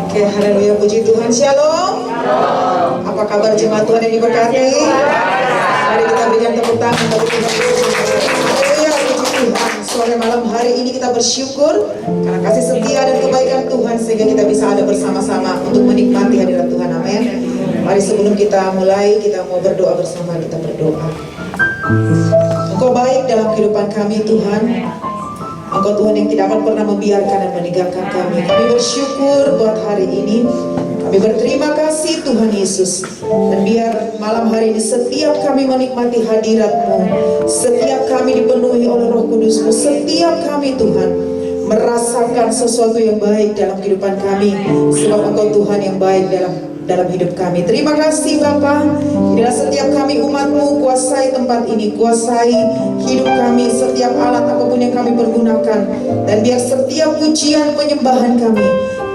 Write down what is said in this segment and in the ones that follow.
Oke, haleluya, puji Tuhan. Shalom. Apa kabar jemaat Tuhan yang diberkati? Mari kita berikan tepuk tangan bagi Tuhan Yesus. Haleluya, puji Tuhan. Sore malam hari ini kita bersyukur karena kasih setia dan kebaikan Tuhan sehingga kita bisa ada bersama-sama untuk menikmati hadirat Tuhan. Amin. Mari sebelum kita mulai, kita mau berdoa bersama. Kita berdoa. Engkau baik dalam kehidupan kami, Tuhan. Engkau Tuhan yang tidak akan pernah membiarkan dan meninggalkan kami. Kami bersyukur buat hari ini. Kami berterima kasih Tuhan Yesus. Dan biar malam hari ini setiap kami menikmati hadirat-Mu, setiap kami dipenuhi oleh Roh Kudus-Mu, setiap kami Tuhan merasakan sesuatu yang baik dalam kehidupan kami. Sebab Engkau Tuhan yang baik dalam hidup kami. Terima kasih Bapa. Bila setiap kami umat-Mu, kuasai tempat ini, kuasai hidup kami, setiap alat apapun yang kami pergunakan, dan biar setiap pujian penyembahan kami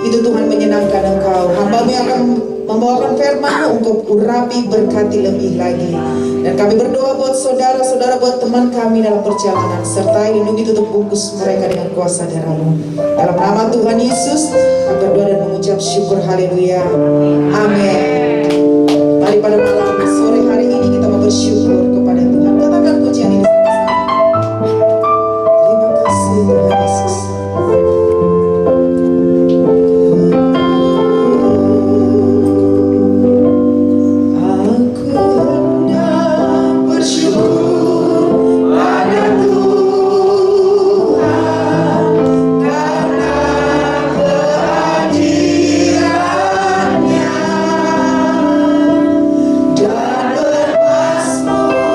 itu Tuhan menyenangkan Engkau. Hamba-Mu yang akan membawakan firman-Mu, Engkau urapi, berkati lebih lagi. Dan kami berdoa buat saudara-saudara, buat teman kami dalam perjalanan, serta lindungi tutup bungkus mereka dengan kuasa darah-Mu. Dalam nama Tuhan Yesus kami berdoa dan mengucap syukur. Haleluya. Amin. Mari pada malam sore hari ini kita mau bersyukur kepada Tuhan. Katakan pujian ini sama-sama. Terima kasih Tuhan Yesus. Dan bermasmur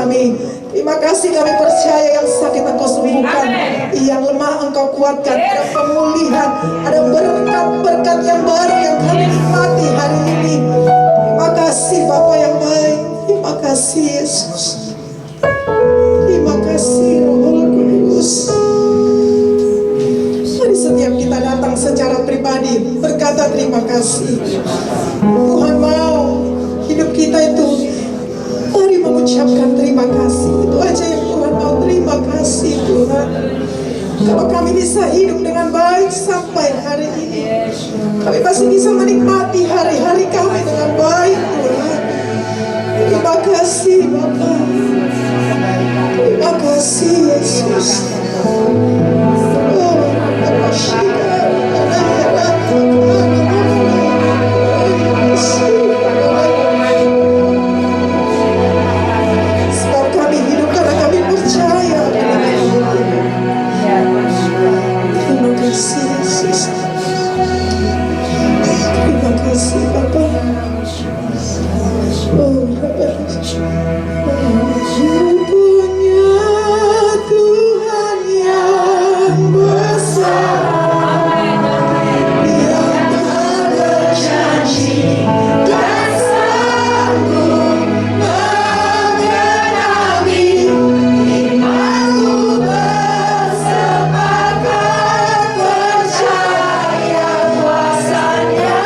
kami. Terima kasih, kami percaya yang sakit Engkau sembuhkan, yang lemah Engkau kuatkan. Ada pemulihan, ada berkat-berkat yang baru yang kami nikmati hari ini. Terima kasih Bapa yang baik. Terima kasih Yesus. Terima kasih Roh Kudus. Mari setiap kita datang secara pribadi berkata terima kasih. Tuhan mau hidup kita itu, mari mengucapkan terima kasih. Itu aja yang Tuhan mau. Terima kasih Tuhan. Kalau kami bisa hidup dengan baik sampai hari ini, kami masih bisa menikmati hari-hari kami dengan baik Tuhan. Terima kasih Bapa. Terima kasih Yesus. Sebab kami hidup karena kami percaya. Terima kasih Yesus. Terima kasih Bapa. Punya Tuhan yang besar, yang berjanji dan sanggup mengenali. Imanku bersepakat percaya kuasanya.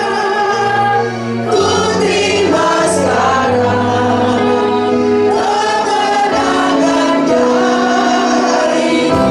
Ku terima sekarang kemenangan darimu.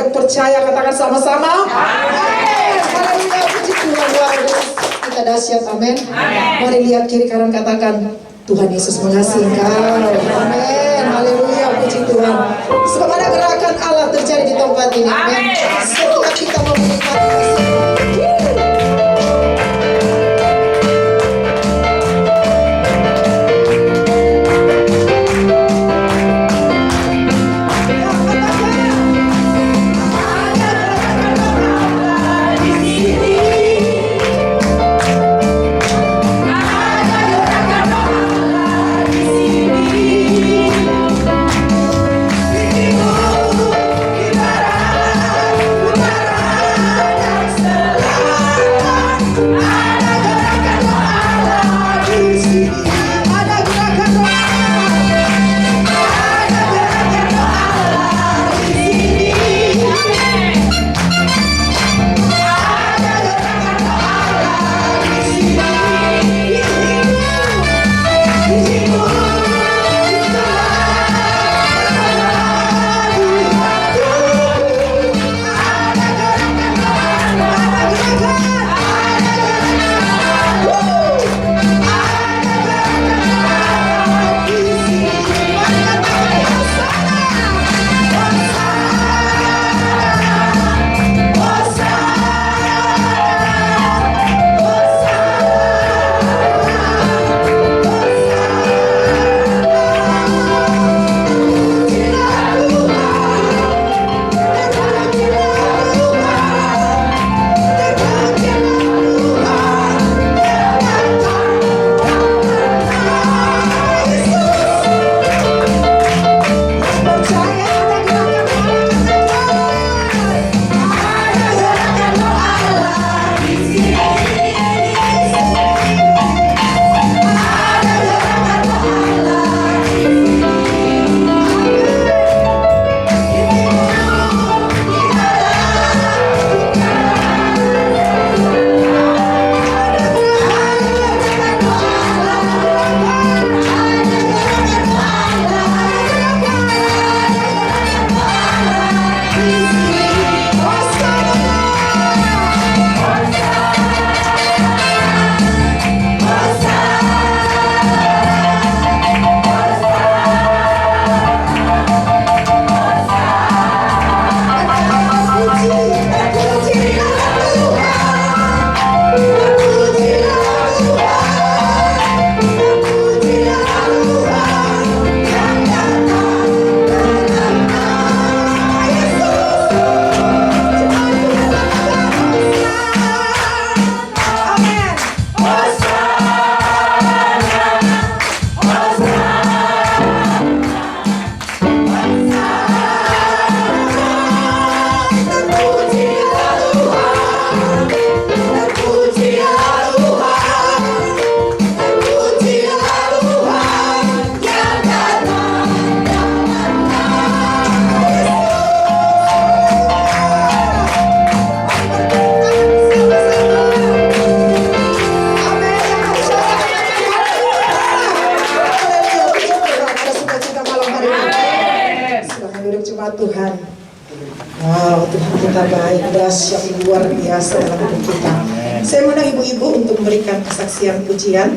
Percaya, katakan sama-sama. Amin. Haleluya, puji Tuhan, luar biasa. Kita dahsyat, amin. Mari lihat kiri kanan, katakan Tuhan Yesus mengasihi engkau. Amin. Haleluya, puji Tuhan. Sebab ada gerakan Allah terjadi di tempat ini. Amin. Setelah kita menikmati ibarat jemaat Tuhan. Wow, Tuhan kita baik, dahsyat luar biasa dalam hidup kita. Saya mengundang ibu-ibu untuk memberikan kesaksian pujian.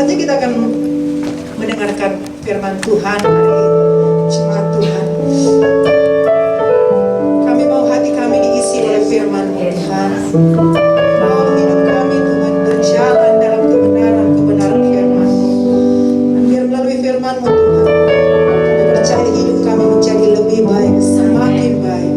saja kita akan mendengarkan firman Tuhan hari ini. Jemaat Tuhan, kami mau hati kami diisi oleh firman Tuhan. Kami mau hidup kami Tuhan berjalan dalam kebenaran firman-Mu. Dan biar melalui firman-Mu Tuhan, kami percaya hidup kami menjadi lebih baik, semakin baik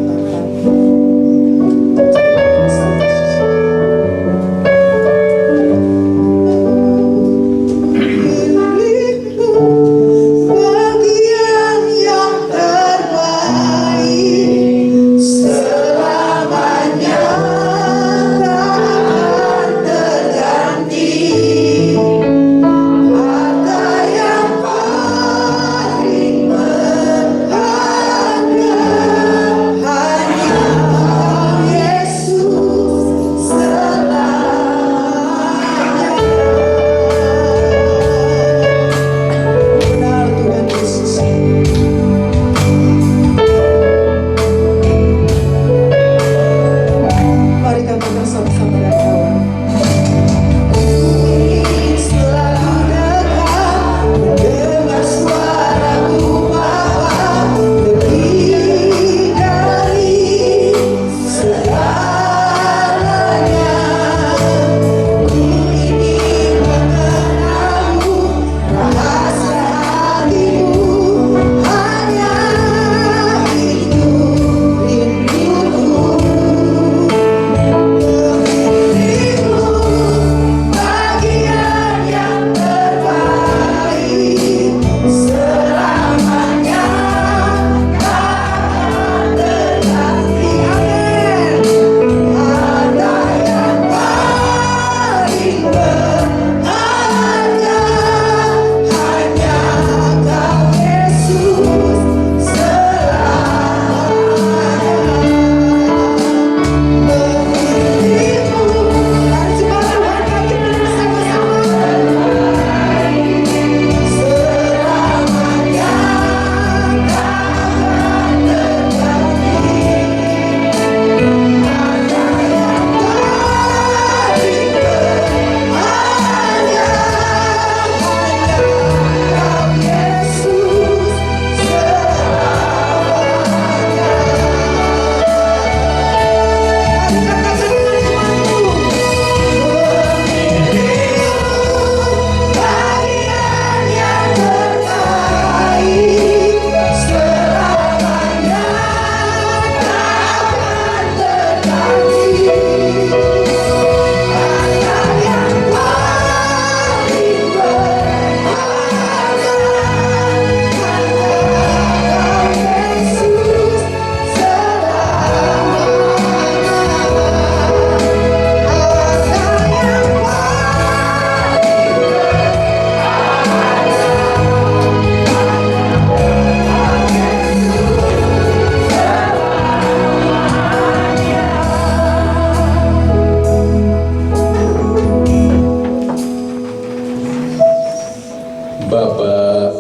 Bapa.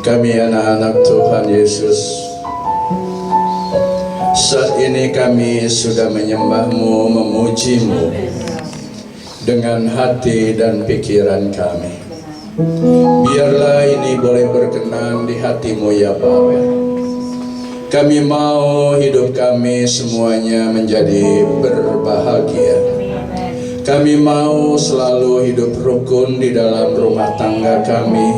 Kami anak-anak Tuhan Yesus, saat ini kami sudah menyembah-Mu, memuji-Mu dengan hati dan pikiran kami. Biarlah ini boleh berkenan di hati-Mu ya Bapa. Kami mau hidup kami semuanya menjadi berbahagia. Kami mau selalu hidup rukun di dalam rumah tangga kami.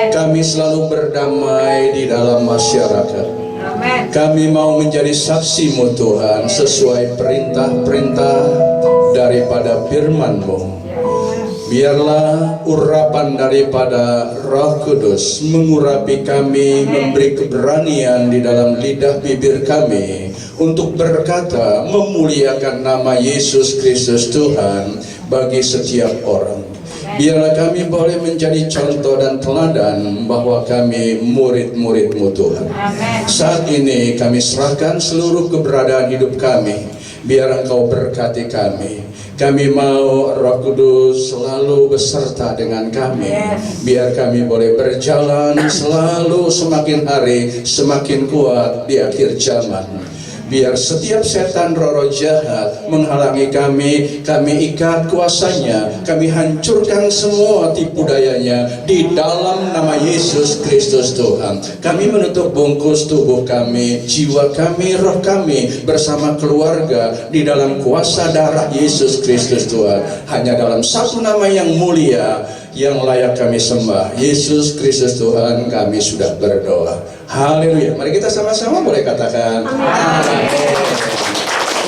Kami selalu berdamai di dalam masyarakat. Kami mau menjadi saksi-Mu Tuhan sesuai perintah-perintah daripada firman-Mu. Biarlah urapan daripada Roh Kudus mengurapi kami, memberi keberanian di dalam lidah bibir kami untuk berkata memuliakan nama Yesus Kristus Tuhan bagi setiap orang. Biarlah kami boleh menjadi contoh dan teladan bahwa kami murid-murid-Mu Tuhan. Saat ini kami serahkan seluruh keberadaan hidup kami. Biar Engkau berkati kami. Kami mau Roh Kudus selalu beserta dengan kami. Biar kami boleh berjalan selalu semakin hari semakin kuat di akhir zaman. Biar setiap setan roh-roh jahat menghalangi kami ikat kuasanya, kami hancurkan semua tipu dayanya di dalam nama Yesus Kristus Tuhan. Kami menutup bungkus tubuh kami, jiwa kami, roh kami bersama keluarga di dalam kuasa darah Yesus Kristus Tuhan. Hanya dalam satu nama yang mulia yang layak kami sembah, Yesus Kristus Tuhan, kami sudah berdoa. Haleluya. Mari kita sama-sama boleh katakan amin.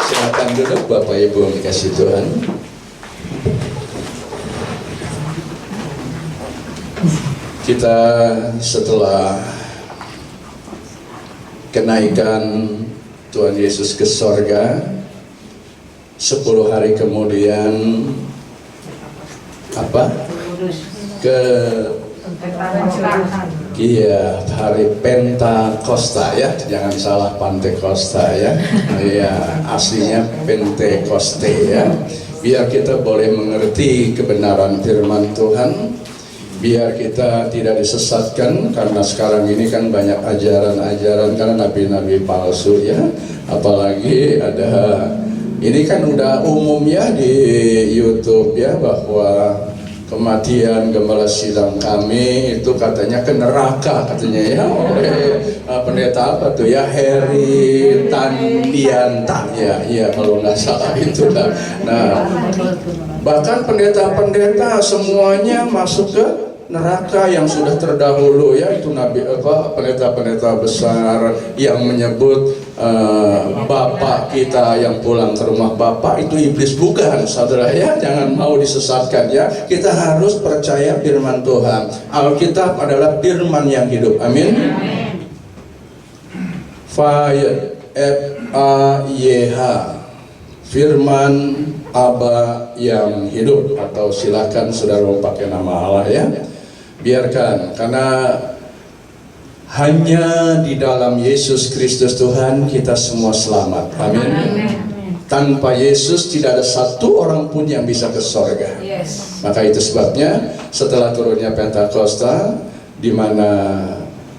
Silakan duduk Bapak Ibu yang dikasih Tuhan. Kita setelah kenaikan Tuhan Yesus ke sorga, 10 hari kemudian ke hari Pentakosta ya, jangan salah Pantekosta ya. Iya, aslinya Pentekoste ya. Biar kita boleh mengerti kebenaran firman Tuhan, biar kita tidak disesatkan, karena sekarang ini kan banyak ajaran-ajaran karena nabi-nabi palsu ya. Apalagi ada, ini kan udah umum ya di YouTube ya, bahwa kematian gembala sidang kami itu katanya ke neraka katanya ya, oleh pendeta apa tuh ya, Heri Tandianta ya kalau nggak salah itu kan. Nah, bahkan pendeta-pendeta semuanya masuk ke neraka yang sudah terdahulu ya, itu nabi pendeta-pendeta besar yang menyebut Bapak kita yang pulang ke rumah Bapak itu iblis. Bukan, saudara ya, jangan mau disesatkan ya. Kita harus percaya firman Tuhan. Alkitab adalah firman yang hidup. Amin. F-A-Y-H, firman Aba yang hidup, atau silakan saudara mau pakai nama Allah ya. Biarkan, karena hanya di dalam Yesus Kristus Tuhan kita semua selamat. Amin. Tanpa Yesus tidak ada satu orang pun yang bisa ke sorga. Maka itu sebabnya setelah turunnya Pentakosta, di mana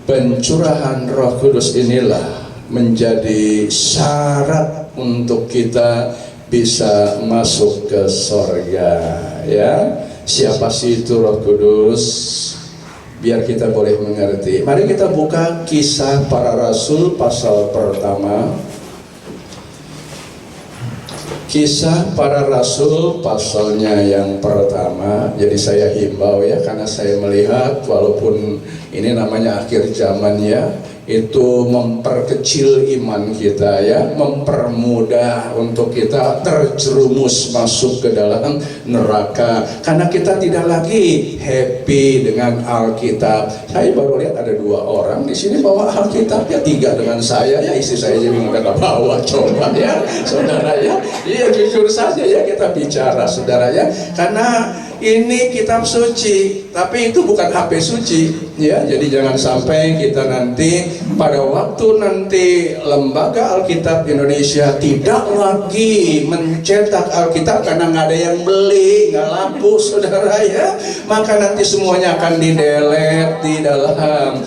pencurahan Roh Kudus inilah menjadi syarat untuk kita bisa masuk ke sorga ya. Siapa sih itu Roh Kudus? Biar kita boleh mengerti. Mari kita buka Kisah Para Rasul pasal pertama. Kisah Para Rasul pasalnya yang pertama. Jadi saya himbau ya, karena saya melihat walaupun ini namanya akhir zaman ya, itu memperkecil iman kita ya, mempermudah untuk kita terjerumus masuk ke dalam neraka, karena kita tidak lagi happy dengan Alkitab. Saya baru lihat ada 2 orang di sini bawa Alkitab ya, 3 dengan saya ya, istri saya jadi nggak bawa. Coba ya saudara ya, iya jujur saja ya kita bicara saudara ya, karena ini kitab suci, tapi itu bukan HP suci ya. Jadi jangan sampai kita nanti pada waktu nanti Lembaga Alkitab Indonesia tidak lagi mencetak Alkitab karena nggak ada yang beli, nggak laku saudara ya, maka nanti semuanya akan di-delete di dalam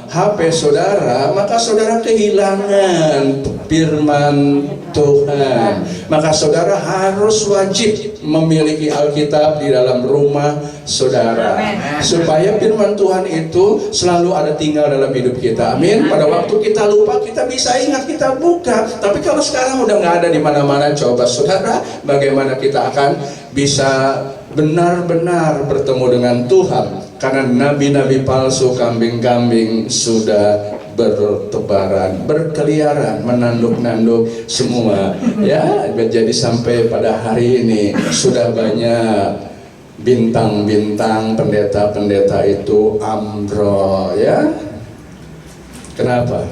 HP saudara, maka saudara kehilangan firman Tuhan. Maka saudara harus wajib memiliki Alkitab di dalam rumah saudara, supaya firman Tuhan itu selalu ada tinggal dalam hidup kita. Amin. Pada waktu kita lupa, kita bisa ingat, kita buka. Tapi kalau sekarang udah nggak ada di mana-mana, coba saudara, bagaimana kita akan bisa benar-benar bertemu dengan Tuhan? Karena nabi-nabi palsu, kambing-kambing sudah bertebaran, berkeliaran, menanduk-nanduk semua ya. Jadi sampai pada hari ini sudah banyak bintang-bintang pendeta-pendeta itu ambrol ya. Kenapa?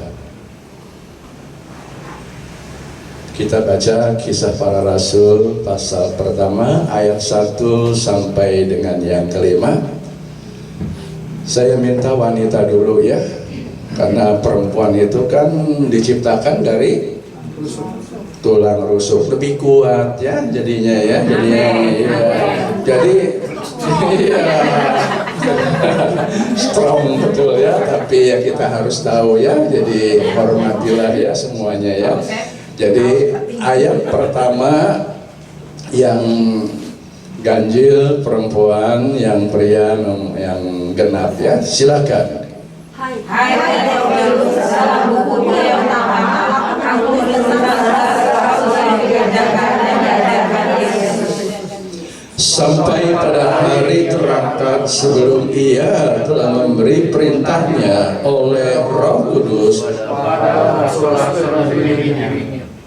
Kita baca Kisah Para Rasul pasal pertama ayat 1 sampai dengan yang kelima. Saya minta wanita dulu ya, karena perempuan itu kan diciptakan dari tulang rusuk, lebih kuat ya jadinya ya, jadinya ya. Jadi ya, Strong betul ya, tapi ya kita harus tahu ya, jadi hormatilah ya semuanya ya. Jadi ayat pertama yang ganjil perempuan, yang pria yang genap ya, silakan. Hai Theophilus, dalam buku yang pertama aku menulis tentang rasul yang diajarkan dan diajarkan Yesus. Sampai pada hari terangkat sebelum ia telah memberi perintahnya oleh Roh Kudus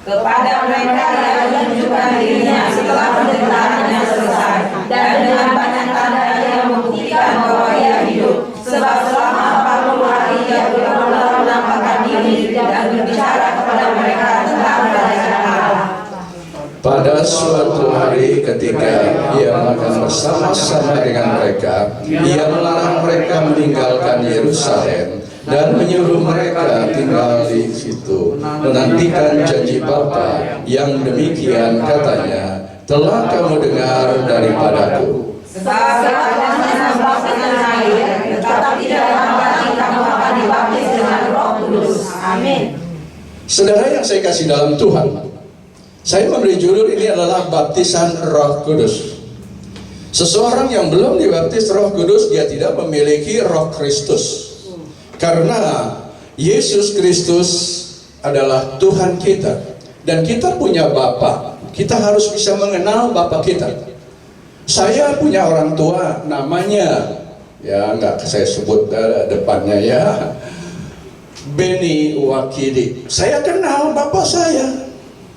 Kepada mereka yang menunjukkan dirinya setelah penderitaannya selesai, dan dengan banyak tanda yang membuktikan bahwa ia hidup. Sebab selama 40 hari ia berulang-ulang menampakkan diri dan berbicara kepada mereka tentang kerajaan Allah. Pada suatu hari ketika ia makan bersama-sama dengan mereka, ia melarang mereka meninggalkan Yerusalem dan menyuruh mereka tinggal di situ, menantikan janji Bapa yang demikian katanya, telah kamu dengar daripadaku. Sebab setelahnya dibaptis dengan air, tetapi tidak lama lagi kamu akan dibaptis dengan Roh Kudus. Amin. Saudara yang saya kasih dalam Tuhan, saya memberi judul ini adalah baptisan Roh Kudus. Seseorang yang belum dibaptis Roh Kudus, dia tidak memiliki Roh Kristus. Karena Yesus Kristus adalah Tuhan kita, dan kita punya Bapa. Kita harus bisa mengenal Bapa kita. Saya punya orang tua, namanya ya nggak saya sebut depannya ya, Beni Wakili. Saya kenal Bapak saya,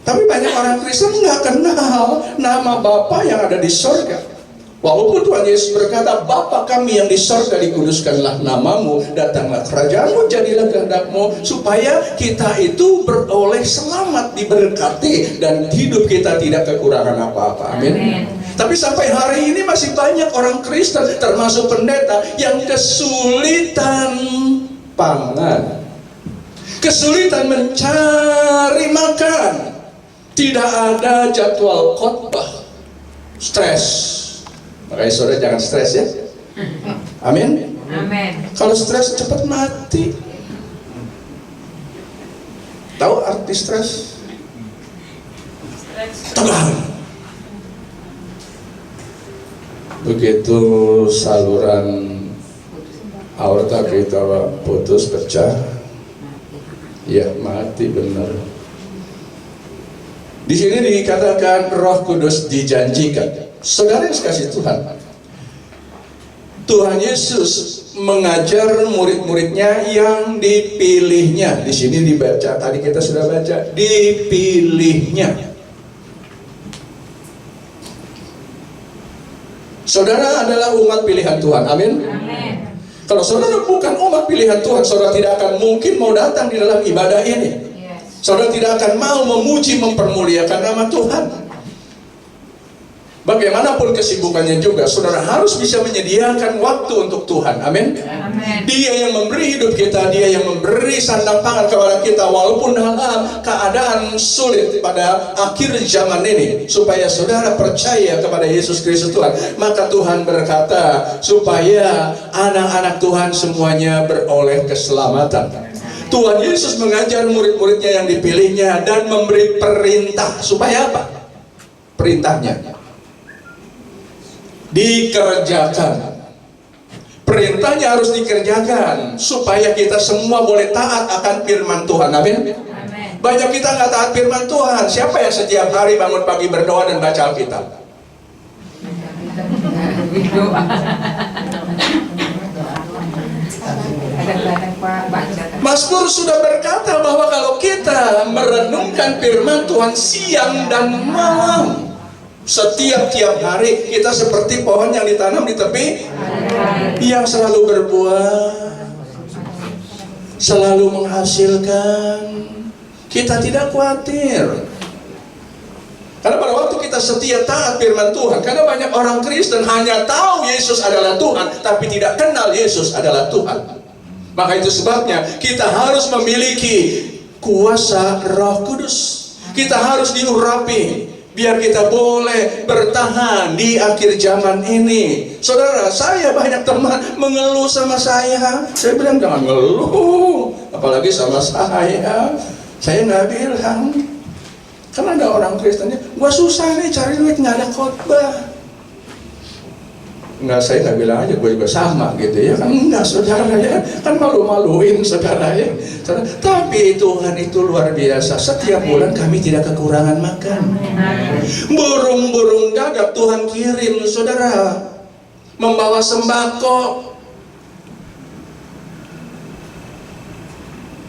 tapi banyak orang Kristen nggak kenal nama Bapa yang ada di sorga. Walaupun Tuhan Yesus berkata, Bapa kami yang di sorga, dikuduskanlah namamu, datanglah kerajaanmu, jadilah kehendakmu, supaya kita itu beroleh selamat, diberkati, dan hidup kita tidak kekurangan apa-apa. Amin. Tapi sampai hari ini masih banyak orang Kristen, termasuk pendeta, yang kesulitan pangan, kesulitan mencari makan, tidak ada jadwal khotbah, stres. Makanya saudara jangan stres ya. Amin. Amin. Kalau stres cepat mati. Tahu arti stres? Tegang. Begitu saluran aorta kita putus, pecah, ya mati benar. Di sini dikatakan Roh Kudus dijanjikan. Saudara yang kasih Tuhan, Tuhan Yesus mengajar murid-muridnya yang dipilihnya. Di sini dibaca, tadi kita sudah baca, dipilihnya. Saudara adalah umat pilihan Tuhan, amin? Amin. Kalau saudara bukan umat pilihan Tuhan, saudara tidak akan mungkin mau datang di dalam ibadah ini. Saudara tidak akan mau memuji, mempermuliakan nama Tuhan. Bagaimanapun kesibukannya juga, saudara harus bisa menyediakan waktu untuk Tuhan. Amin. Amin. Dia yang memberi hidup kita, dia yang memberi sandang pangan kepada kita, walaupun dalam keadaan sulit pada akhir zaman ini, supaya saudara percaya kepada Yesus Kristus Tuhan. Maka Tuhan berkata, supaya anak-anak Tuhan semuanya beroleh keselamatan. Tuhan Yesus mengajar murid-muridnya yang dipilihnya dan memberi perintah. Supaya apa? Perintahnya dikerjakan. Perintahnya harus dikerjakan supaya kita semua boleh taat akan firman Tuhan. Amin. Banyak kita nggak taat firman Tuhan. Siapa yang setiap hari bangun pagi berdoa dan baca Alkitab? Mazmur sudah berkata bahwa kalau kita merenungkan firman Tuhan siang dan malam, setiap hari, kita seperti pohon yang ditanam di tepi yang selalu berbuah, selalu menghasilkan. Kita tidak khawatir, karena pada waktu kita setia taat firman Tuhan. Karena banyak orang Kristen hanya tahu Yesus adalah Tuhan, tapi tidak kenal Yesus adalah Tuhan. Maka itu sebabnya kita harus memiliki kuasa Roh Kudus. Kita harus diurapi, biar kita boleh bertahan di akhir zaman ini. Saudara, saya banyak teman mengeluh sama saya. Saya bilang jangan ngeluh, apalagi sama saya. Saya nggak bilang, karena ada orang Kristennya, gua susah nih cari duit, nggak ada khotbah. Enggak, saya nggak bilang aja, gue juga sama gitu ya kan. Enggak, saudara ya, kan malu-maluin saudara ya. Tapi Tuhan itu luar biasa. Setiap bulan kami tidak kekurangan makan. Burung-burung gagak Tuhan kirim saudara, membawa sembako.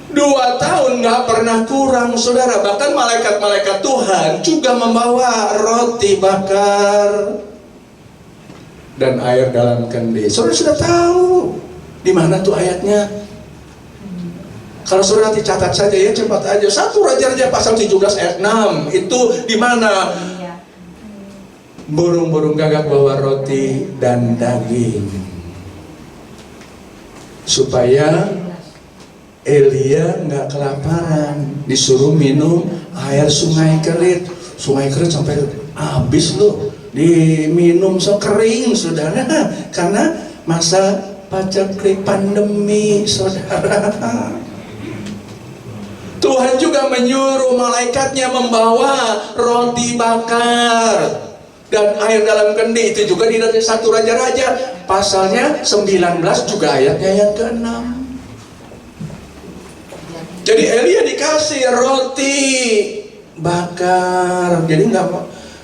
2 tahun nggak pernah kurang saudara. Bahkan malaikat-malaikat Tuhan juga membawa roti bakar dan air dalam kendi. Saudara sudah tahu di mana tuh ayatnya? Kalau saudara nanti catat saja ya, cepat aja. 1 Raja-Raja pasal 17 ayat 6. Itu di mana? Burung-burung gagak bawa roti dan daging, supaya Elia nggak kelaparan, disuruh minum air sungai Kerit. Sungai Kerit sampai habis loh, diminum kering saudara, karena masa paceklik pandemi saudara. Tuhan juga menyuruh malaikatnya membawa roti bakar dan air dalam kendi. Itu juga di 1 Raja-Raja pasalnya 19 juga ayatnya yang ke-6. Jadi Elia dikasih roti bakar, jadi nggak,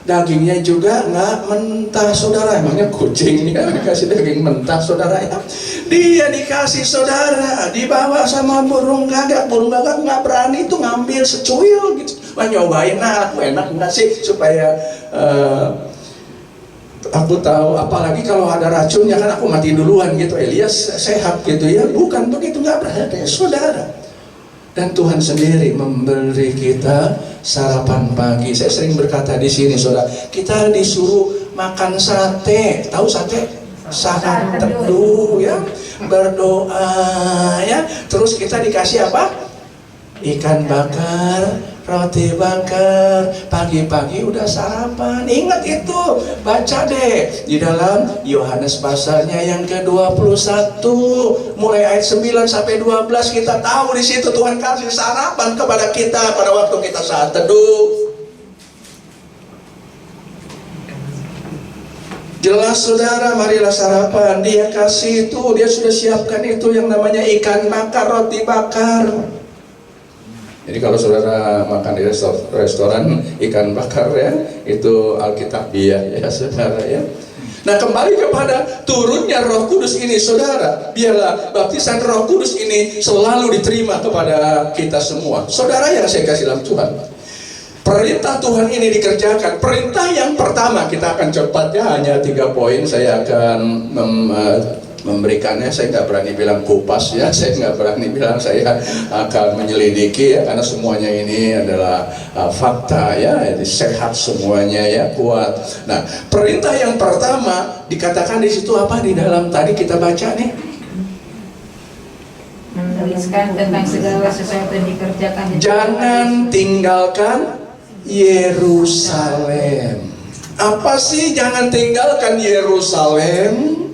dagingnya juga nggak mentah saudara. Emangnya kucingnya dikasih daging mentah saudara ya? Dia dikasih saudara, dibawa sama burung gagak. Burung gagak nggak berani itu ngambil secuil gitu. Wah, nyobain, nah aku enak nggak sih, supaya aku tahu, apalagi kalau ada racunnya kan aku mati duluan gitu. Elias sehat gitu ya? Bukan begitu, nggak berani saudara. Dan Tuhan sendiri memberi kita sarapan pagi. Saya sering berkata di sini, saudara, kita disuruh makan sate. Tahu sate? Saat teduh ya, berdoa ya. Terus kita dikasih apa? Ikan bakar, roti bakar. Pagi-pagi udah sarapan. Ingat itu, baca deh di dalam Yohanes pasalnya yang ke-21, mulai ayat 9 sampai 12. Kita tahu di situ Tuhan kasih sarapan kepada kita pada waktu kita saat teduh. Jelas saudara, marilah sarapan. Dia kasih itu, dia sudah siapkan itu yang namanya ikan bakar, roti bakar. Jadi kalau saudara makan di restoran ikan bakar ya, itu Alkitabiah ya saudara ya. Nah, kembali kepada turunnya Roh Kudus ini saudara, biarlah baptisan Roh Kudus ini selalu diterima kepada kita semua. Saudara yang saya kasih dalam Tuhan, perintah Tuhan ini dikerjakan. Perintah yang pertama, kita akan cepatnya hanya 3 poin. Saya akan memberikannya. Saya nggak berani bilang kupas ya, saya nggak berani bilang saya akan menyelidiki ya, karena semuanya ini adalah fakta ya, jadi sehat semuanya ya, kuat. Nah, perintah yang pertama dikatakan di situ apa di dalam tadi kita baca nih? Menuliskan tentang segala sesuatu yang dikerjakan. Jangan tinggalkan Yerusalem. Apa sih jangan tinggalkan Yerusalem?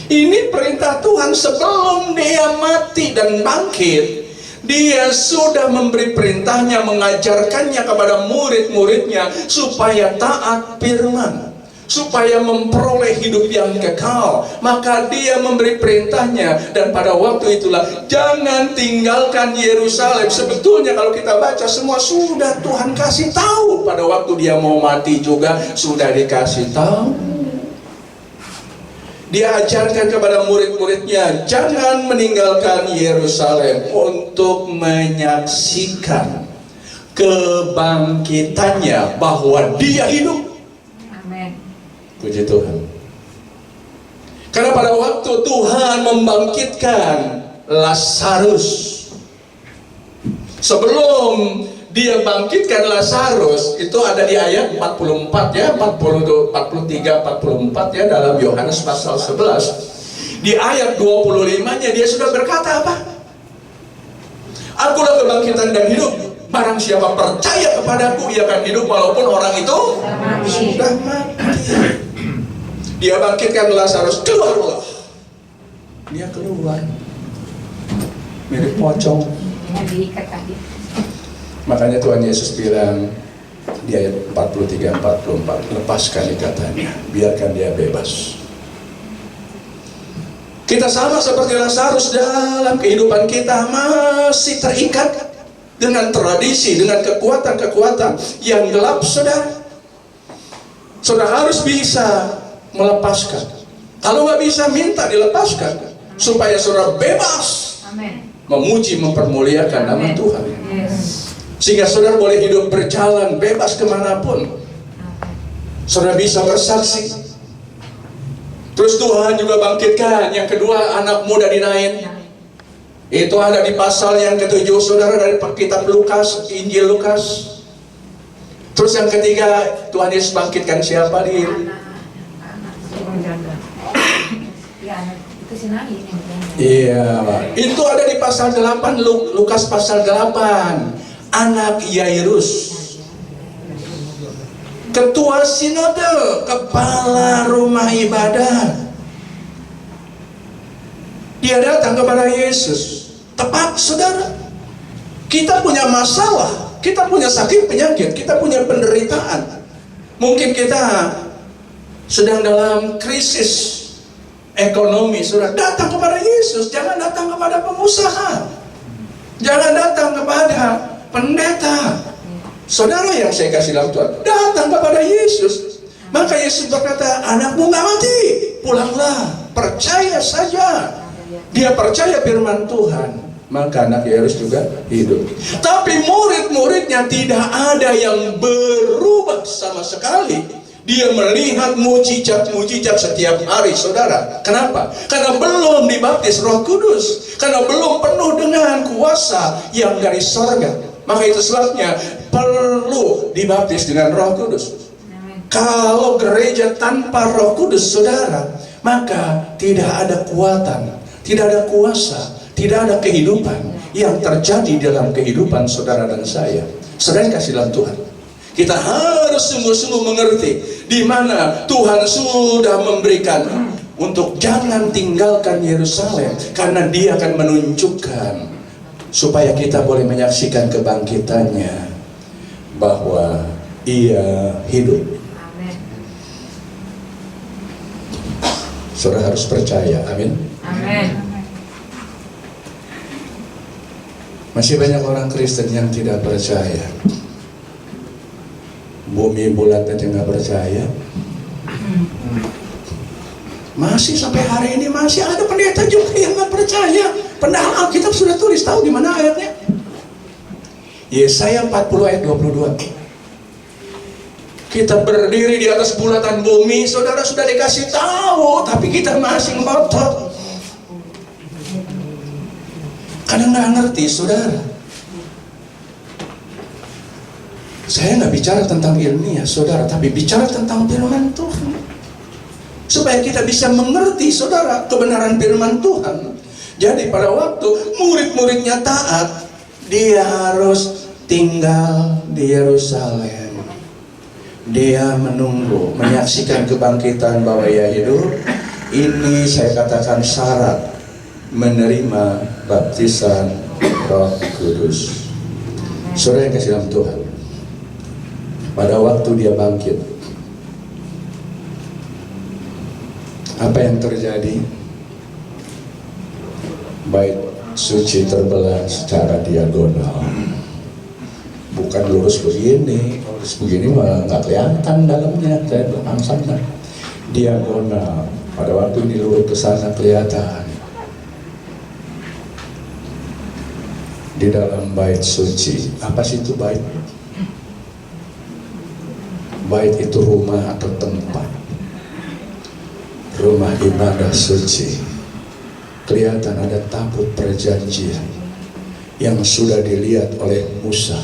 Ini perintah Tuhan sebelum dia mati dan bangkit. Dia sudah memberi perintahnya, mengajarkannya kepada murid-muridnya supaya taat firman, supaya memperoleh hidup yang kekal. Maka dia memberi perintahnya, dan pada waktu itulah jangan tinggalkan Yerusalem. Sebetulnya kalau kita baca semua sudah Tuhan kasih tahu. Pada waktu dia mau mati juga sudah dikasih tahu. Dia ajarkan kepada murid-muridnya, jangan meninggalkan Yerusalem untuk menyaksikan kebangkitannya, bahwa dia hidup. Amin. Puji Tuhan. Karena pada waktu Tuhan membangkitkan Lazarus, sebelum dia bangkitkan Lazarus, itu ada di ayat 44 ya, 43, 44 ya, dalam Yohanes pasal 11. Di ayat 25-nya dia sudah berkata apa? Akulah kebangkitan dan hidup. barang siapa percaya kepadaku, ia akan hidup walaupun orang itu sudah mati. Dia bangkitkan Lazarus, keluarlah. Dia keluar, mirip pocong. Makanya Tuhan Yesus bilang di ayat 43-44, lepaskan ikatannya, biarkan dia bebas. Kita sama seperti Lazarus, dalam kehidupan kita masih terikat dengan tradisi, dengan kekuatan-kekuatan yang gelap, saudara. Saudara harus bisa melepaskan. Kalau nggak bisa, minta dilepaskan supaya saudara bebas. Amin. Memuji, mempermuliakan nama Tuhan. Sehingga saudara boleh hidup berjalan bebas kemanapun. Saudara bisa bersaksi. Terus Tuhan juga bangkitkan yang kedua, anak muda di Nain. Itu ada di pasal yang ke-7, saudara, dari kitab Lukas, Injil Lukas. Terus yang ketiga, Tuhan Yesus bangkitkan siapa di? Iya, itu ada di pasal 8, Lukas pasal 8. Anak Yairus, ketua sinode, kepala rumah ibadah. Dia datang kepada Yesus. Tepat, saudara. Kita punya masalah, kita punya sakit penyakit, kita punya penderitaan. Mungkin kita sedang dalam krisis ekonomi, saudara. Datang kepada Yesus, jangan datang kepada pengusaha, jangan datang kepada pendeta. Saudara yang saya kasih dalam Tuhan, datang kepada Yesus. Maka Yesus berkata, anakmu nggak mati, pulanglah, percaya saja. Dia percaya firman Tuhan, maka anak Yairus juga hidup. Tapi murid-muridnya tidak ada yang berubah sama sekali. Dia melihat mujizat-mujizat setiap hari, saudara. Kenapa? Karena belum dibaptis Roh Kudus, karena belum penuh dengan kuasa yang dari sorga. Maka itu sebabnya perlu dibaptis dengan Roh Kudus. Kalau gereja tanpa Roh Kudus, saudara, maka tidak ada kekuatan, tidak ada kuasa, tidak ada kehidupan yang terjadi dalam kehidupan saudara dan saya. Saudara kasih dalam Tuhan, kita harus sungguh-sungguh mengerti di mana Tuhan sudah memberikan untuk jangan tinggalkan Yerusalem, karena Dia akan menunjukkan supaya kita boleh menyaksikan kebangkitannya, bahwa Ia hidup. Saudara harus percaya, amin. Amin. Masih banyak orang Kristen yang tidak percaya. Bumi bulat aja nggak percaya. Masih sampai hari ini masih ada pendeta juga yang nggak percaya. Padahal Alkitab sudah tulis, tahu di mana ayatnya? Yesaya 40 ayat 22. Kita berdiri di atas bulatan bumi, saudara sudah dikasih tahu, tapi kita masih ngotot. Kadang nggak ngerti, saudara. Saya nggak bicara tentang ilmiah, saudara, tapi bicara tentang firman Tuhan. Supaya kita bisa mengerti, saudara, kebenaran firman Tuhan. Jadi pada waktu murid-muridnya taat, dia harus tinggal di Yerusalem. Dia menunggu, menyaksikan kebangkitan bahwa Ia hidup. Ini saya katakan syarat menerima baptisan Roh Kudus. Saudara yang kasih dalam Tuhan, pada waktu dia bangkit, apa yang terjadi? Bait suci terbelah secara diagonal. Bukan lurus begini, lurus begini malah nggak kelihatan dalamnya. Saya belakang sana, diagonal. Pada waktu dilurus ke sana kelihatan. Di dalam bait suci, apa sih itu bait? Bait itu rumah atau tempat, rumah ibadah suci. Kelihatan ada tabut perjanjian yang sudah dilihat oleh Musa,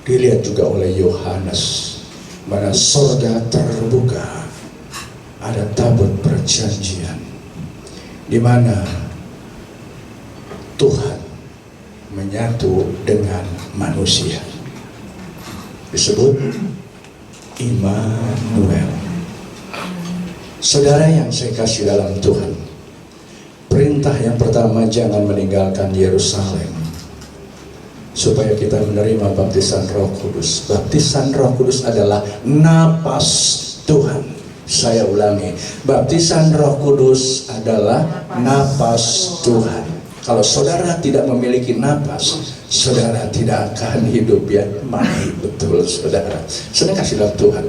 dilihat juga oleh Yohanes, mana surga terbuka, ada tabut perjanjian, di mana Tuhan menyatu dengan manusia. disebut Immanuel. Saudara yang saya kasih dalam Tuhan, perintah yang pertama, jangan meninggalkan Yerusalem supaya kita menerima baptisan Roh Kudus. Baptisan Roh Kudus adalah napas Tuhan. Saya ulangi, baptisan Roh Kudus adalah napas Tuhan. Kalau saudara tidak memiliki napas, saudara tidak akan hidup yang baik. Betul saudara. Saya kasih dalam Tuhan.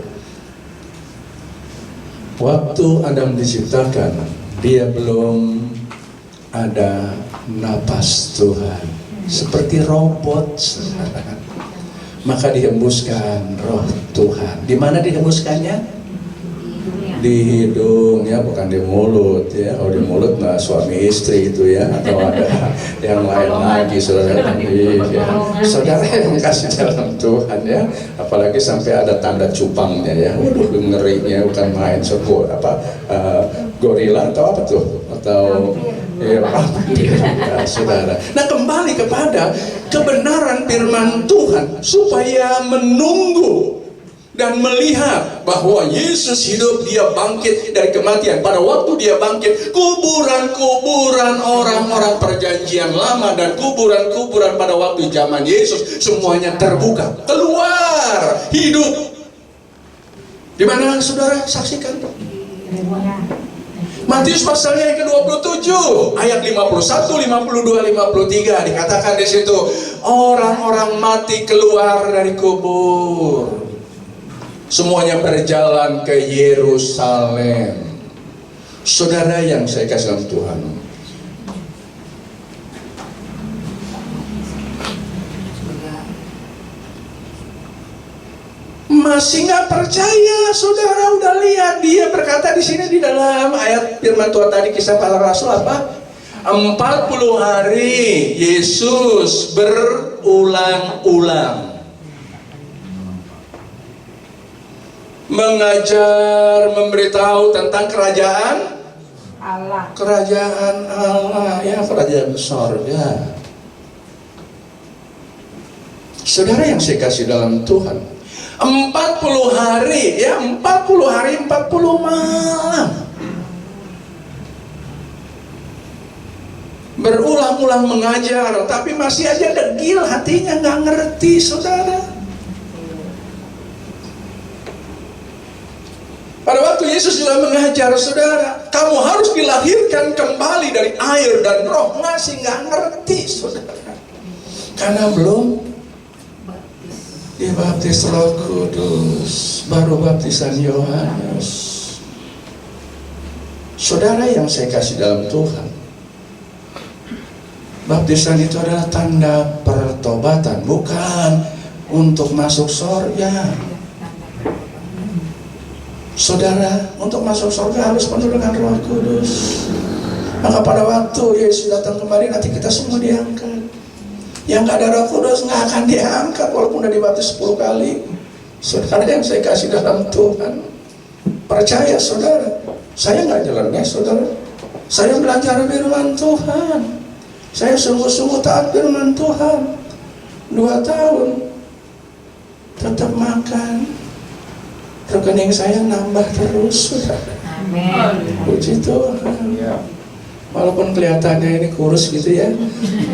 Waktu Adam diciptakan, dia belum ada napas Tuhan, seperti robot, saudara. Maka dihembuskan Roh Tuhan. Di mana dihembuskannya? Di hidung, ya, bukan di mulut, ya. Kalau di mulut nah suami istri itu, ya, atau ada yang lain lagi, saudara. Ya. Saudara yang kasih dalam Tuhan, ya, apalagi sampai ada tanda cupangnya, ya. Waduh, ngerinya bukan main, gorila atau apa tuh, atau ya, saudara. Nah, kembali kepada kebenaran firman Tuhan supaya menunggu dan melihat bahwa Yesus hidup, dia bangkit dari kematian. Pada waktu dia bangkit, kuburan-kuburan orang-orang perjanjian lama dan kuburan-kuburan pada waktu zaman Yesus semuanya terbuka, keluar hidup. Di mana saudara saksikan? Matius pasalnya yang ke-27 ayat 51, 52, 53 dikatakan di situ, orang-orang mati keluar dari kubur. Semuanya berjalan ke Yerusalem. Saudara yang saya kasih dalam Tuhan, masih nggak percaya, saudara. Udah lihat, dia berkata di sini di dalam ayat firman Tuhan tadi, Kisah Para Rasul apa? 40 hari Yesus berulang-ulang mengajar, memberitahu tentang kerajaan Allah. Kerajaan Allah, ya, kerajaan sorga. Saudara yang saya kasih dalam Tuhan, 40 hari, ya, 40 hari 40 malam berulang-ulang mengajar, tapi masih aja degil hatinya, nggak ngerti, saudara. Pada waktu Yesus juga mengajar, saudara, kamu harus dilahirkan kembali dari air dan roh. Masih nggak ngerti, saudara, karena belum dibaptis Roh Kudus, baru baptisan Yohanes. Saudara yang saya kasih dalam Tuhan, baptisan itu adalah tanda pertobatan, bukan untuk masuk surga. Saudara, untuk masuk surga harus penuh dengan Roh Kudus. Maka pada waktu Yesus datang kembali, nanti kita semua diangkat. Yang nggak ada Roh Kudus nggak akan diangkat walaupun udah dibaptis 10 kali. Saudara yang saya kasih dalam Tuhan, percaya saudara, saya nggak nyeleneh, saudara. Saya belajar firman Tuhan. Saya sungguh-sungguh taat firman Tuhan. 2 tahun tetap makan, rekening saya nambah terus, saudara. Amin. Puji Tuhan. Walaupun kelihatannya ini kurus gitu, ya,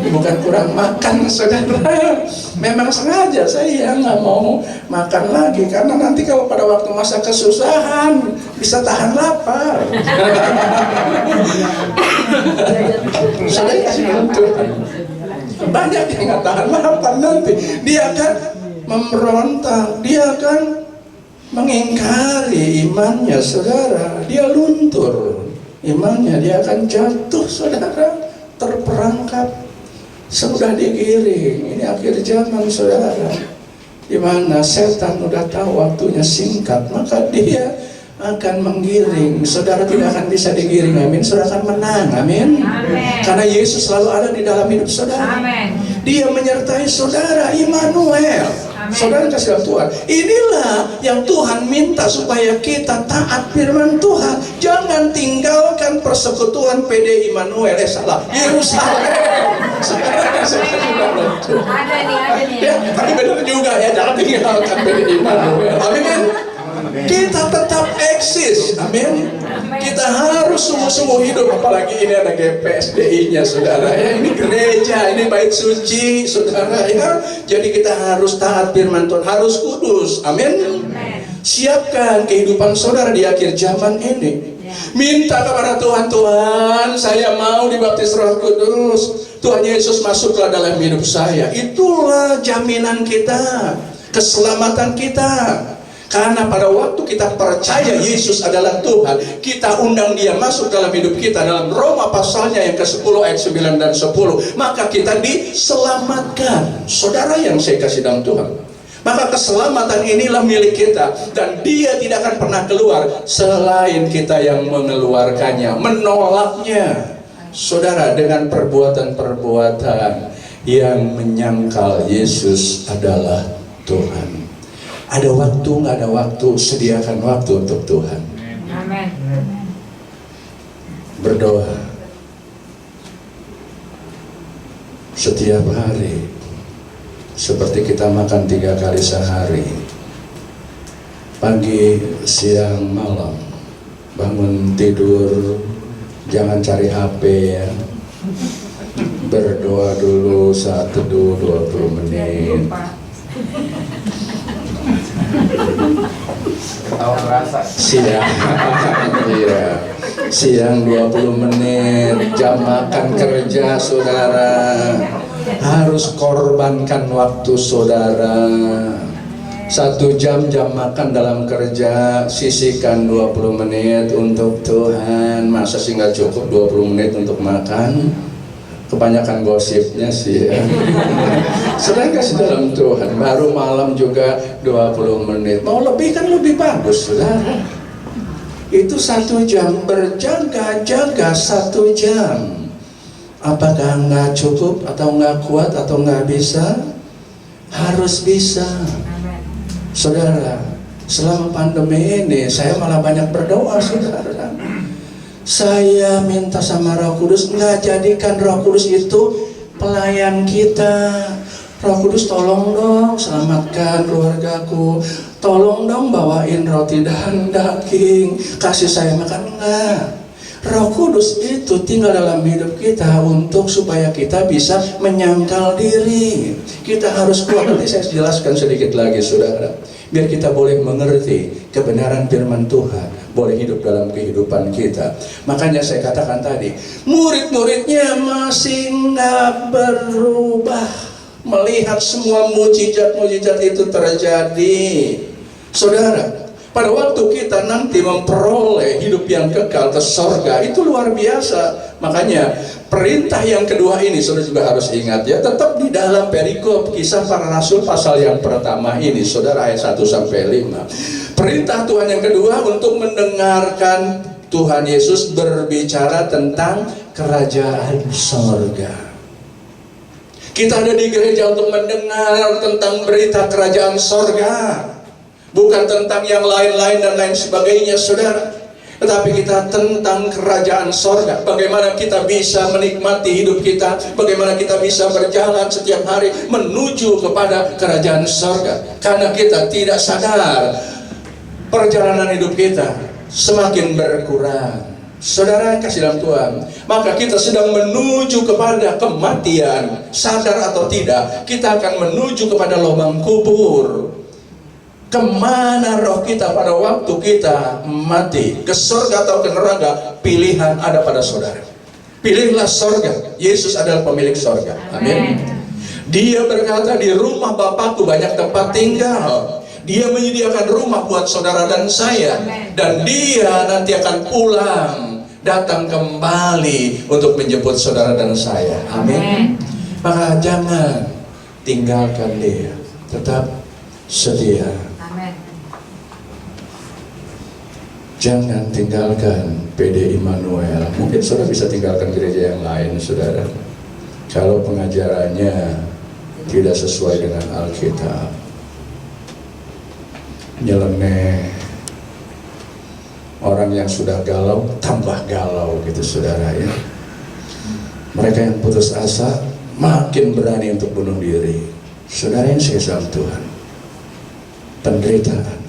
bukan kurang makan, saudara. Memang sengaja saya nggak mau makan lagi, karena nanti kalau pada waktu masa kesusahan bisa tahan lapar. Saya kasih Tuhan. Banyak yang nggak tahan lapar nanti. Dia akan memberontak, dia akan mengingkari imannya, saudara. Dia luntur imannya, dia akan jatuh, saudara, terperangkap, sudah digiring. Ini akhir zaman, saudara, di mana setan udah tahu waktunya singkat, maka dia akan menggiring. Saudara tidak akan bisa digiring, amin. Saudara akan menang, amin. Karena Yesus selalu ada di dalam hidup saudara. Amen. Dia menyertai saudara, Immanuel. Saudara kasih Tuhan, inilah yang Tuhan minta supaya kita taat firman Tuhan. Jangan tinggalkan persekutuan PD Immanuel. Yerusalem. Ada nih. Ya, tapi benar juga ya, jangan tinggalkan PD Immanuel. Amin. Kita tetap eksis. Amin. Kita harus sungguh-sungguh hidup, apalagi ini ada GPSDI-nya, saudara ya. Ini gereja, ini bait suci, saudara ya. Jadi kita harus taat firman Tuhan, harus kudus. Amin. Siapkan kehidupan saudara di akhir zaman ini. Minta kepada Tuhan, Tuhan, saya mau dibaptis Roh Kudus. Tuhan Yesus masuklah dalam hidup saya. Itulah jaminan kita, keselamatan kita. Karena pada waktu kita percaya Yesus adalah Tuhan, kita undang Dia masuk dalam hidup kita. Dalam Roma pasalnya yang ke-10 ayat 9 dan 10, maka kita diselamatkan. Saudara yang saya kasih dalam Tuhan, maka keselamatan inilah milik kita, dan Dia tidak akan pernah keluar selain kita yang mengeluarkannya, menolaknya. Saudara, dengan perbuatan-perbuatan yang menyangkal Yesus adalah Tuhan. Ada waktu, nggak ada waktu, sediakan waktu untuk Tuhan. Amin. Berdoa setiap hari, seperti kita makan 3 kali sehari, pagi, siang, malam. Bangun tidur, jangan cari HP ya. Berdoa dulu saat teduh 20 menit. Siang 20 menit, jam makan kerja saudara, harus korbankan waktu saudara. 1 jam makan dalam kerja, sisihkan 20 menit untuk Tuhan. Masa sih nggak cukup 20 menit untuk makan? Kebanyakan gosipnya sih ya. Sedang kasih dalam Tuhan, baru malam juga 20 menit. Mau lebih kan lebih bagus, saudara. Itu 1 jam, berjaga-jaga 1 jam. Apakah nggak cukup atau nggak kuat atau nggak bisa? Harus bisa. Saudara, selama pandemi ini saya malah banyak berdoa, saudara. Saya minta sama Roh Kudus, nggak jadikan Roh Kudus itu pelayan kita. Roh Kudus, tolong dong selamatkan keluargaku, tolong dong bawain roti dan daging, kasih saya makan. Enggak. Roh Kudus itu tinggal dalam hidup kita untuk supaya kita bisa menyangkal diri. Kita harus kuat. Nanti saya jelaskan sedikit lagi, saudara, biar kita boleh mengerti kebenaran firman Tuhan, boleh hidup dalam kehidupan kita. Makanya saya katakan tadi, murid-muridnya masih nggak berubah melihat semua mujizat-mujizat itu terjadi. Saudara, pada waktu kita nanti memperoleh hidup yang kekal ke sorga, itu luar biasa. Makanya perintah yang kedua ini saudara juga harus ingat ya, tetap di dalam perikop Kisah Para Rasul pasal yang pertama ini, saudara, ayat 1-5. Perintah Tuhan yang kedua untuk mendengarkan Tuhan Yesus berbicara tentang kerajaan sorga. Kita ada di gereja untuk mendengar tentang berita kerajaan sorga, bukan tentang yang lain-lain dan lain sebagainya, saudara. Tetapi kita tentang kerajaan sorga. Bagaimana kita bisa menikmati hidup kita, bagaimana kita bisa berjalan setiap hari menuju kepada kerajaan sorga. Karena kita tidak sadar, perjalanan hidup kita semakin berkurang. Saudara kasih dalam Tuhan, maka kita sedang menuju kepada kematian. Sadar atau tidak, kita akan menuju kepada lubang kubur. Kemana roh kita pada waktu kita mati, ke surga atau ke neraka, pilihan ada pada saudara. Pilihlah surga. Yesus adalah pemilik surga. Amin. Dia berkata, di rumah Bapakku banyak tempat tinggal. Dia menyediakan rumah buat saudara dan saya. Dan Dia nanti akan pulang, datang kembali untuk menjemput saudara dan saya. Amin. Maka jangan tinggalkan Dia, tetap setia. Jangan tinggalkan PD Immanuel. Mungkin saudara bisa tinggalkan gereja yang lain, saudara, kalau pengajarannya tidak sesuai dengan Alkitab. nyeleneh. Orang yang sudah galau tambah galau gitu saudara ya. Mereka yang putus asa makin berani untuk bunuh diri. Saudara yang saya salam Tuhan, penderitaan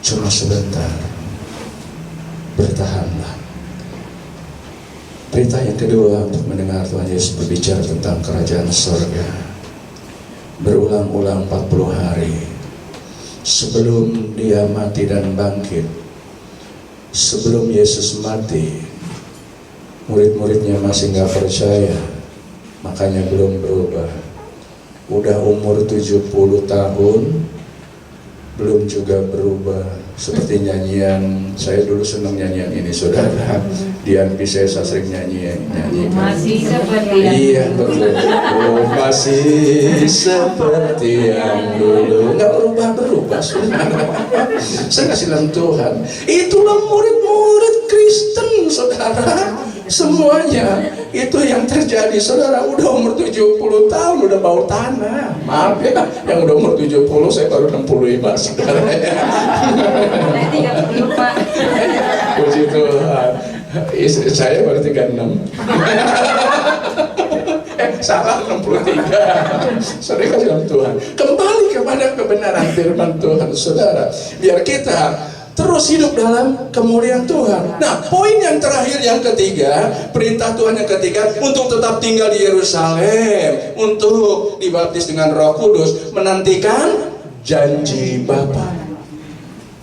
cuma sebentar, bertahanlah. Berita yang kedua untuk mendengar Tuhan Yesus berbicara tentang kerajaan surga. Berulang-ulang 40 hari sebelum dia mati dan bangkit. Sebelum Yesus mati, murid-muridnya masih nggak percaya, makanya belum berubah. Udah umur 70 tahun belum juga berubah. Seperti nyanyian, saya dulu senang nyanyian ini saudara. Di Anpi saya sering nyanyi. Masih seperti yang Iya betul. Oh, masih seperti yang dulu. Nggak berubah saudara. Saya kasih dalam Tuhan. Itulah murid-murid Kristen saudara. Semuanya itu yang terjadi saudara. Udah umur 70 tahun udah bau tanah. Maaf ya, yang udah umur 70 saya baru 65 saudara. nanti nggak lupa. Puji Tuhan. Istri saya baru 36. Salah 63. Saudara kasih dalam Tuhan. Kembali kepada kebenaran firman Tuhan saudara. Biar kita terus hidup dalam kemuliaan Tuhan. Nah, poin yang terakhir yang ketiga, perintah Tuhan yang ketiga untuk tetap tinggal di Yerusalem, untuk dibaptis dengan Roh Kudus, menantikan janji Bapa.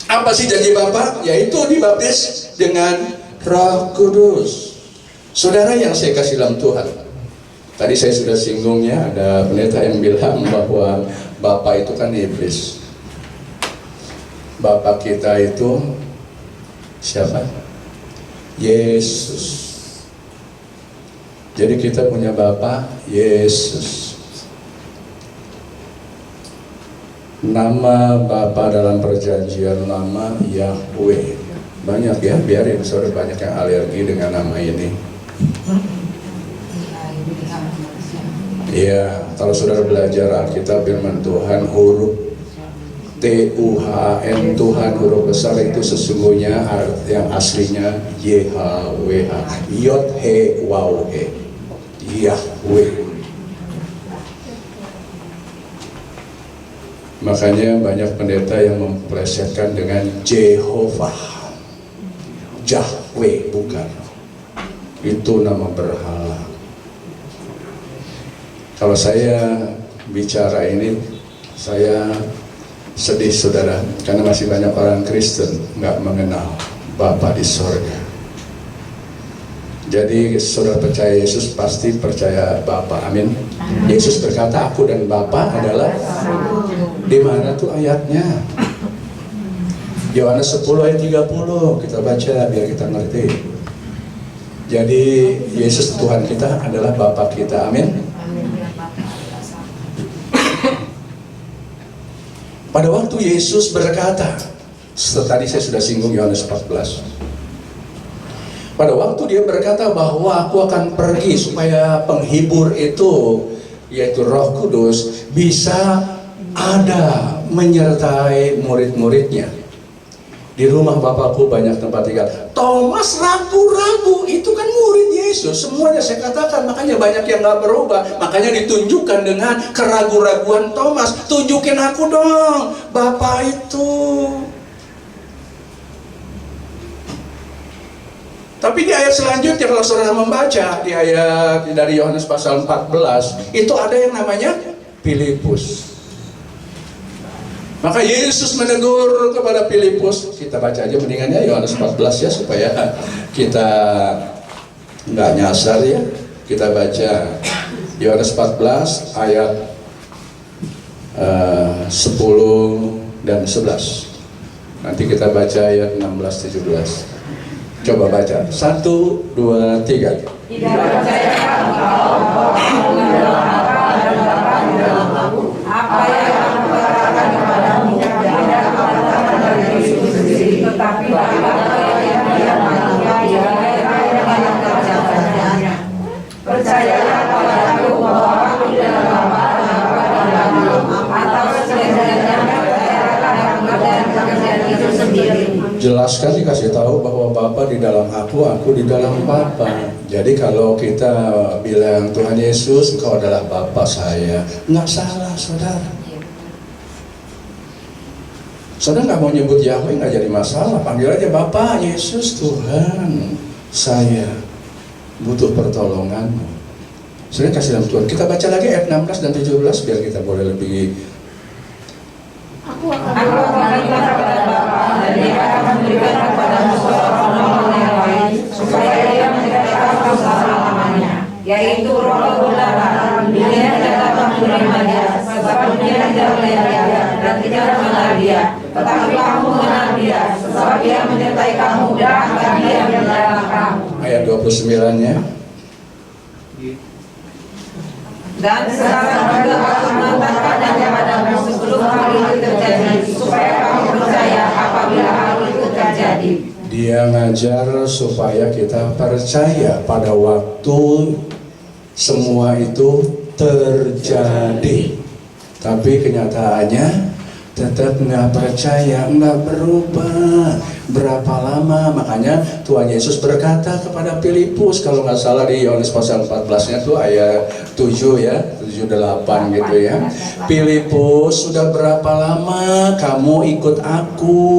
Apa sih janji Bapa? Yaitu dibaptis dengan Roh Kudus. Saudara yang saya kasih dalam Tuhan, tadi saya sudah singgungnya, ada pendeta yang bilang bahwa Bapa itu kan iblis. Bapak kita itu siapa? Yesus. Jadi kita punya Bapa Yesus. Nama Bapa dalam perjanjian lama Yahweh. Banyak ya, biarin saudara, banyak yang alergi dengan nama ini. Iya, kalau saudara belajar Alkitab firman Tuhan, huruf Tuhan, Tuhan huruf besar itu sesungguhnya yang aslinya YHWH, Yod He Waw He, Yahweh. Makanya banyak pendeta yang memplesetkan dengan Jehovah, Yahweh, bukan. Itu nama berhala. Kalau saya bicara ini, saya sedih saudara, karena masih banyak orang Kristen nggak mengenal Bapa di sorga. Jadi saudara percaya Yesus pasti percaya Bapa, amin. Yesus berkata, aku dan Bapa adalah di mana tuh ayatnya? Yohanes 10 ayat 30, kita baca biar kita ngerti. Jadi Yesus Tuhan kita adalah Bapa kita, amin. Pada waktu Yesus berkata, tadi saya sudah singgung Yohanes 14. Pada waktu dia berkata bahwa aku akan pergi supaya penghibur itu, yaitu Roh Kudus, bisa ada menyertai murid-muridnya. Di rumah Bapakku banyak tempat tinggal. Thomas ragu-ragu, itu kan murid Yesus. Semuanya saya katakan, makanya banyak yang gak berubah. Makanya ditunjukkan dengan keraguan-raguan Thomas. Tunjukin aku dong, Bapak itu. Tapi di ayat selanjutnya kalau saudara membaca, di ayat dari Yohanes pasal 14, itu ada yang namanya Filipus. Maka Yesus menegur kepada Filipus, kita baca aja mendingannya Yohanes 14 ya, supaya kita nggak nyasar ya. Kita baca Yohanes 14 ayat 10 dan 11. Nanti kita baca ayat 16-17. Coba baca, 1, 2, 3. Tidak percayakah engkau bahwa dalam apa dan Bapa di dalam aku? Apa yang aku katakan kepadamu tidak aku katakan dari diriku sendiri, tetapi dari Bapa yang dia menganiaya yang mengerjakannya. Percayalah padaku bahwa aku di dalam Bapa dan Bapa di dalam aku. Atau sebenarnya percayalah dijelaskan, dikasih tahu bahwa Bapa di dalam aku di dalam Bapa. Jadi kalau kita bilang Tuhan Yesus, Engkau adalah Bapa saya, nggak salah, saudara. Saudara nggak mau nyebut Yahweh nggak jadi masalah, panggil aja Bapa Yesus, Tuhan saya butuh pertolonganmu. Saudara kasih dalam Tuhan. Kita baca lagi ayat 16 dan 17 biar kita boleh lebih. Aku akan minta kepada Bapa dan Dia akan memberikan kepadamu seorang yang lain supaya Dia menyertai kamu selama-lamanya, yaitu Roh kebenaran. Dunia tidak dapat menerima Dia sebab dunia tidak melihat Dia dan tidak mengenal Dia, tetapi kamu mengenal Dia sebab Dia menyertai kamu dan akan Dia di dalam kamu. Ayat 29-nya. Dan sekarang juga aku mengatakannya kepadamu sebelum hal itu terjadi, supaya kamu percaya apabila hal itu terjadi. Dia ngajar supaya kita percaya pada waktu semua itu terjadi. Tapi kenyataannya tetap nggak percaya, nggak berubah. Berapa lama? Makanya Tuhan Yesus berkata kepada Filipus, kalau nggak salah di Yohanes pasal 14-nya tuh ayat 7 ya, 7-8 gitu ya. Filipus, sudah berapa lama kamu ikut aku?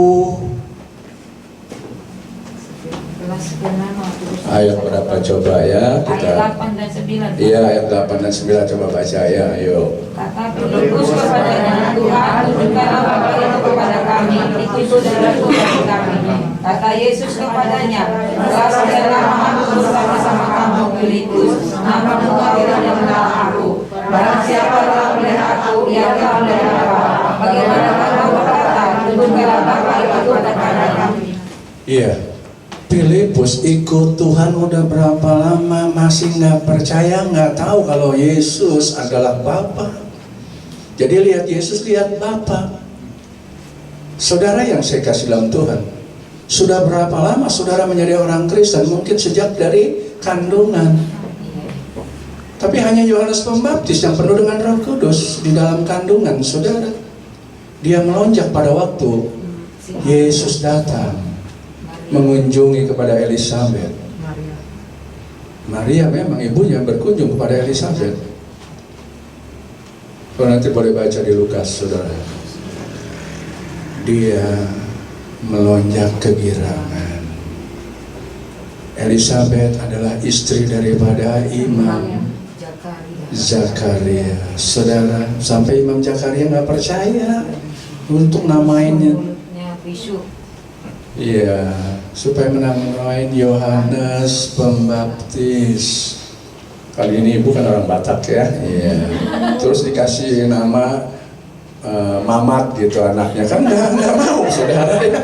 Ayat berapa coba ya? Ayat 8 dan 9. Iya, ayat 8 dan 9 coba baca ya, ayo. Kata Filipus kepadanya, Tuhan, tunjukkanlah Bapa itu kepada kami, itu sudah cukup bagi kami. Kata Yesus kepadanya, telah sekian lama aku bersama-sama kamu, Filipus, namun engkau tidak mengenal aku. Barang siapa telah melihat aku, ia telah melihat Bapa. Bagaimana kau berkata, tunjukkanlah Bapa itu kepada kami? Iya. Filipus ikut Tuhan udah berapa lama, masih nggak percaya, nggak tahu kalau Yesus adalah Bapa. Jadi lihat Yesus, lihat Bapa. Saudara yang saya kasih dalam Tuhan, sudah berapa lama saudara menjadi orang Kristen? Mungkin sejak dari kandungan. Tapi hanya Yohanes Pembaptis yang penuh dengan Roh Kudus di dalam kandungan saudara. Dia melonjak pada waktu Yesus datang mengunjungi kepada Elizabeth. Maria memang ibunya berkunjung kepada Elizabeth. Kalau nanti boleh baca di Lukas, saudara. Dia melonjak kegirangan. Elizabeth adalah istri daripada Imam Zakaria. Saudara, sampai Imam Zakaria nggak percaya untuk namainnya. Iya, supaya menamain Yohanes Pembaptis. Kali ini ibu kan orang Batak ya. Iya. Terus dikasih nama Mamat gitu anaknya, kan nggak mau saudara ya.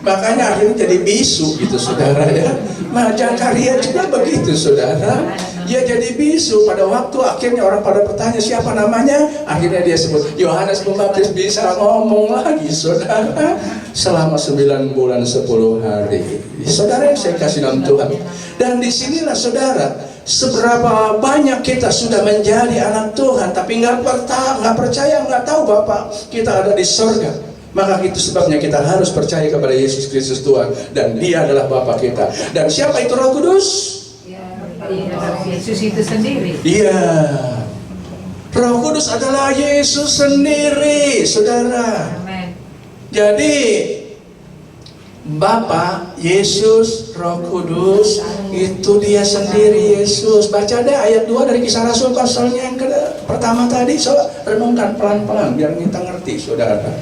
Makanya akhirnya jadi bisu gitu saudara ya. Nah Zakaria juga begitu saudara. Dia jadi bisu. Pada waktu akhirnya orang pada bertanya siapa namanya, akhirnya dia sebut Yohanes Pembaptis. Bisa ngomong lagi saudara selama 9 bulan 10 hari. Saudara yang saya kasih dalam Tuhan. Dan disinilah saudara, seberapa banyak kita sudah menjadi anak Tuhan, tapi nggak percaya, nggak tahu Bapa kita ada di surga. Maka itu sebabnya kita harus percaya kepada Yesus Kristus Tuhan, dan Dia adalah Bapa kita. Dan siapa itu Roh Kudus? Yesus itu sendiri. Iya, Roh Kudus adalah Yesus sendiri, saudara. Amen. Jadi Bapa, Yesus, Roh Kudus, itu Dia sendiri Yesus. Baca deh ayat 2 dari Kisah Rasul pasalnya yang pertama tadi. So, renungkan pelan-pelan biar kita ngerti, saudara.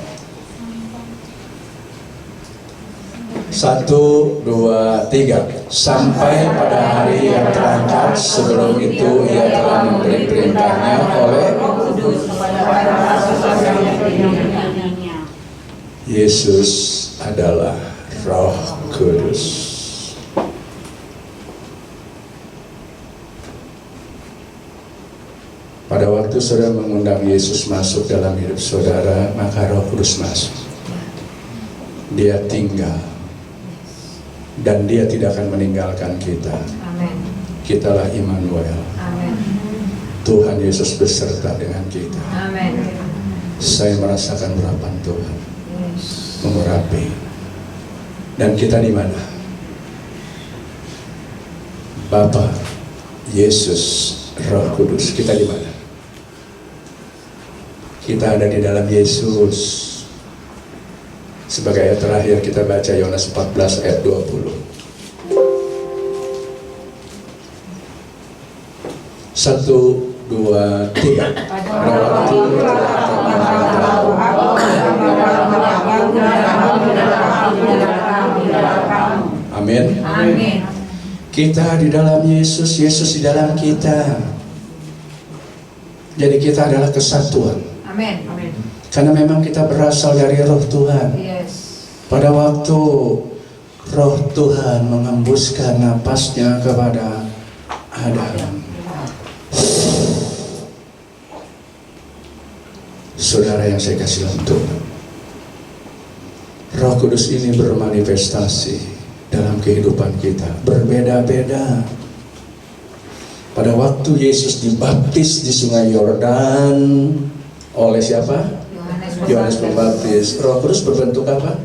1, 2, 3. Sampai pada hari yang terangkat, sebelum itu Ia telah memberi perintahnya oleh Yesus adalah Roh Kudus. Pada waktu saudara mengundang Yesus masuk dalam hidup saudara, maka Roh Kudus masuk. Dia tinggal. Dan Dia tidak akan meninggalkan kita. Amen. Kitalah Immanuel. Amen. Tuhan Yesus beserta dengan kita. Amen. Saya merasakan urapan Tuhan Yes. mengurapi. Dan kita di mana? Bapa, Yesus, Roh Kudus. Kita di mana? Kita ada di dalam Yesus. Sebagai ayat terakhir kita baca Yohanes 14 ayat 20. 1, 2, 3. Amin. Amin. Kita di dalam Yesus, Yesus di dalam kita. Jadi kita adalah kesatuan. Amin. Amin. Karena memang kita berasal dari Roh Tuhan. Yes. Pada waktu Roh Tuhan mengembuskan napasnya kepada Adam, saudara yang saya kasih dalam Tuhan, Roh Kudus ini bermanifestasi dalam kehidupan kita, berbeda-beda. Pada waktu Yesus dibaptis di Sungai Yordan oleh siapa? Yohanes Pembaptis. Roh Kudus berbentuk apa?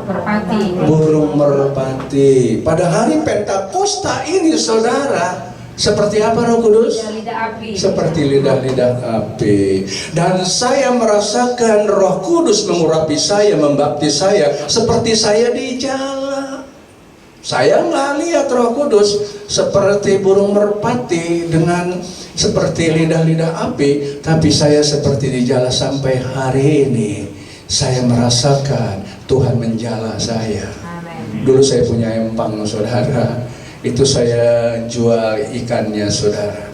Merpati. Burung merpati. Pada hari Pentakosta ini, saudara, seperti apa Roh Kudus? Lidah api. Seperti lidah-lidah api. Dan saya merasakan Roh Kudus mengurapi saya, membaptis saya, seperti saya di jalan. Saya nggak lihat Roh Kudus seperti burung merpati dengan seperti lidah-lidah api, tapi saya seperti di jalan sampai hari ini. Saya merasakan Tuhan menjala saya. Amin. Dulu saya punya empang, saudara. Itu saya jual ikannya, saudara.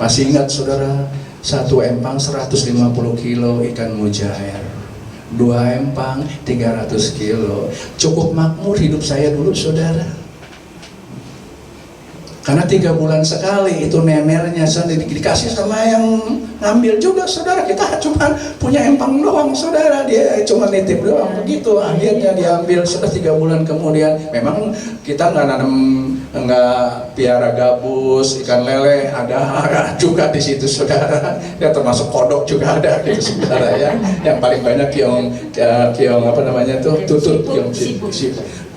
Masih ingat, saudara? Satu empang 150 kilo ikan mujair. 2 empang 300 kilo. Cukup makmur hidup saya dulu, saudara. Karena 3 bulan sekali itu nenernya sendiri dikasih sama yang ngambil juga, saudara. Kita cuma punya empang doang, saudara. Dia cuma nitip doang begitu. Akhirnya diambil sudah 3 bulan kemudian. Memang kita nggak nanam, nggak piara gabus, ikan lele ada juga di situ, saudara. Ya termasuk kodok juga ada gitu, saudara ya. Yang paling banyak kiong apa namanya tuh, tutut,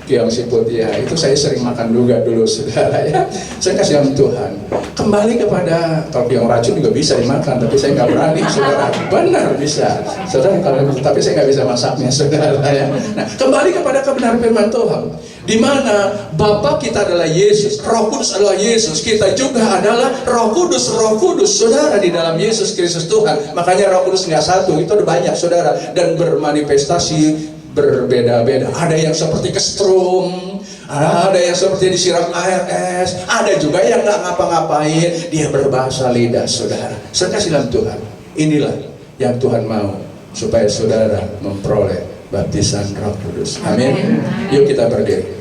kiong siput ya, itu saya sering makan juga dulu, saudara ya. Saya kasih sama Tuhan. Kembali kepada, kalau kiong racun juga bisa dimakan, tapi saya nggak berani, saudara. Benar bisa, saudara. Tapi saya nggak bisa masaknya, saudara ya. Nah, kembali kepada kebenaran firman Tuhan, di mana Bapa kita adalah Yesus, Roh Kudus adalah Yesus, kita juga adalah Roh Kudus, saudara, di dalam Yesus Kristus Tuhan. Makanya Roh Kudus nggak satu, itu ada banyak, saudara, dan bermanifestasi berbeda-beda. Ada yang seperti kesetrum, ada yang seperti disiram air es, ada juga yang nggak ngapa-ngapain, dia berbahasa lidah, saudara. Saya kasih dalam Tuhan, inilah yang Tuhan mau supaya saudara memperoleh baptisan Roh Kudus. Amin. Yuk kita berdiri.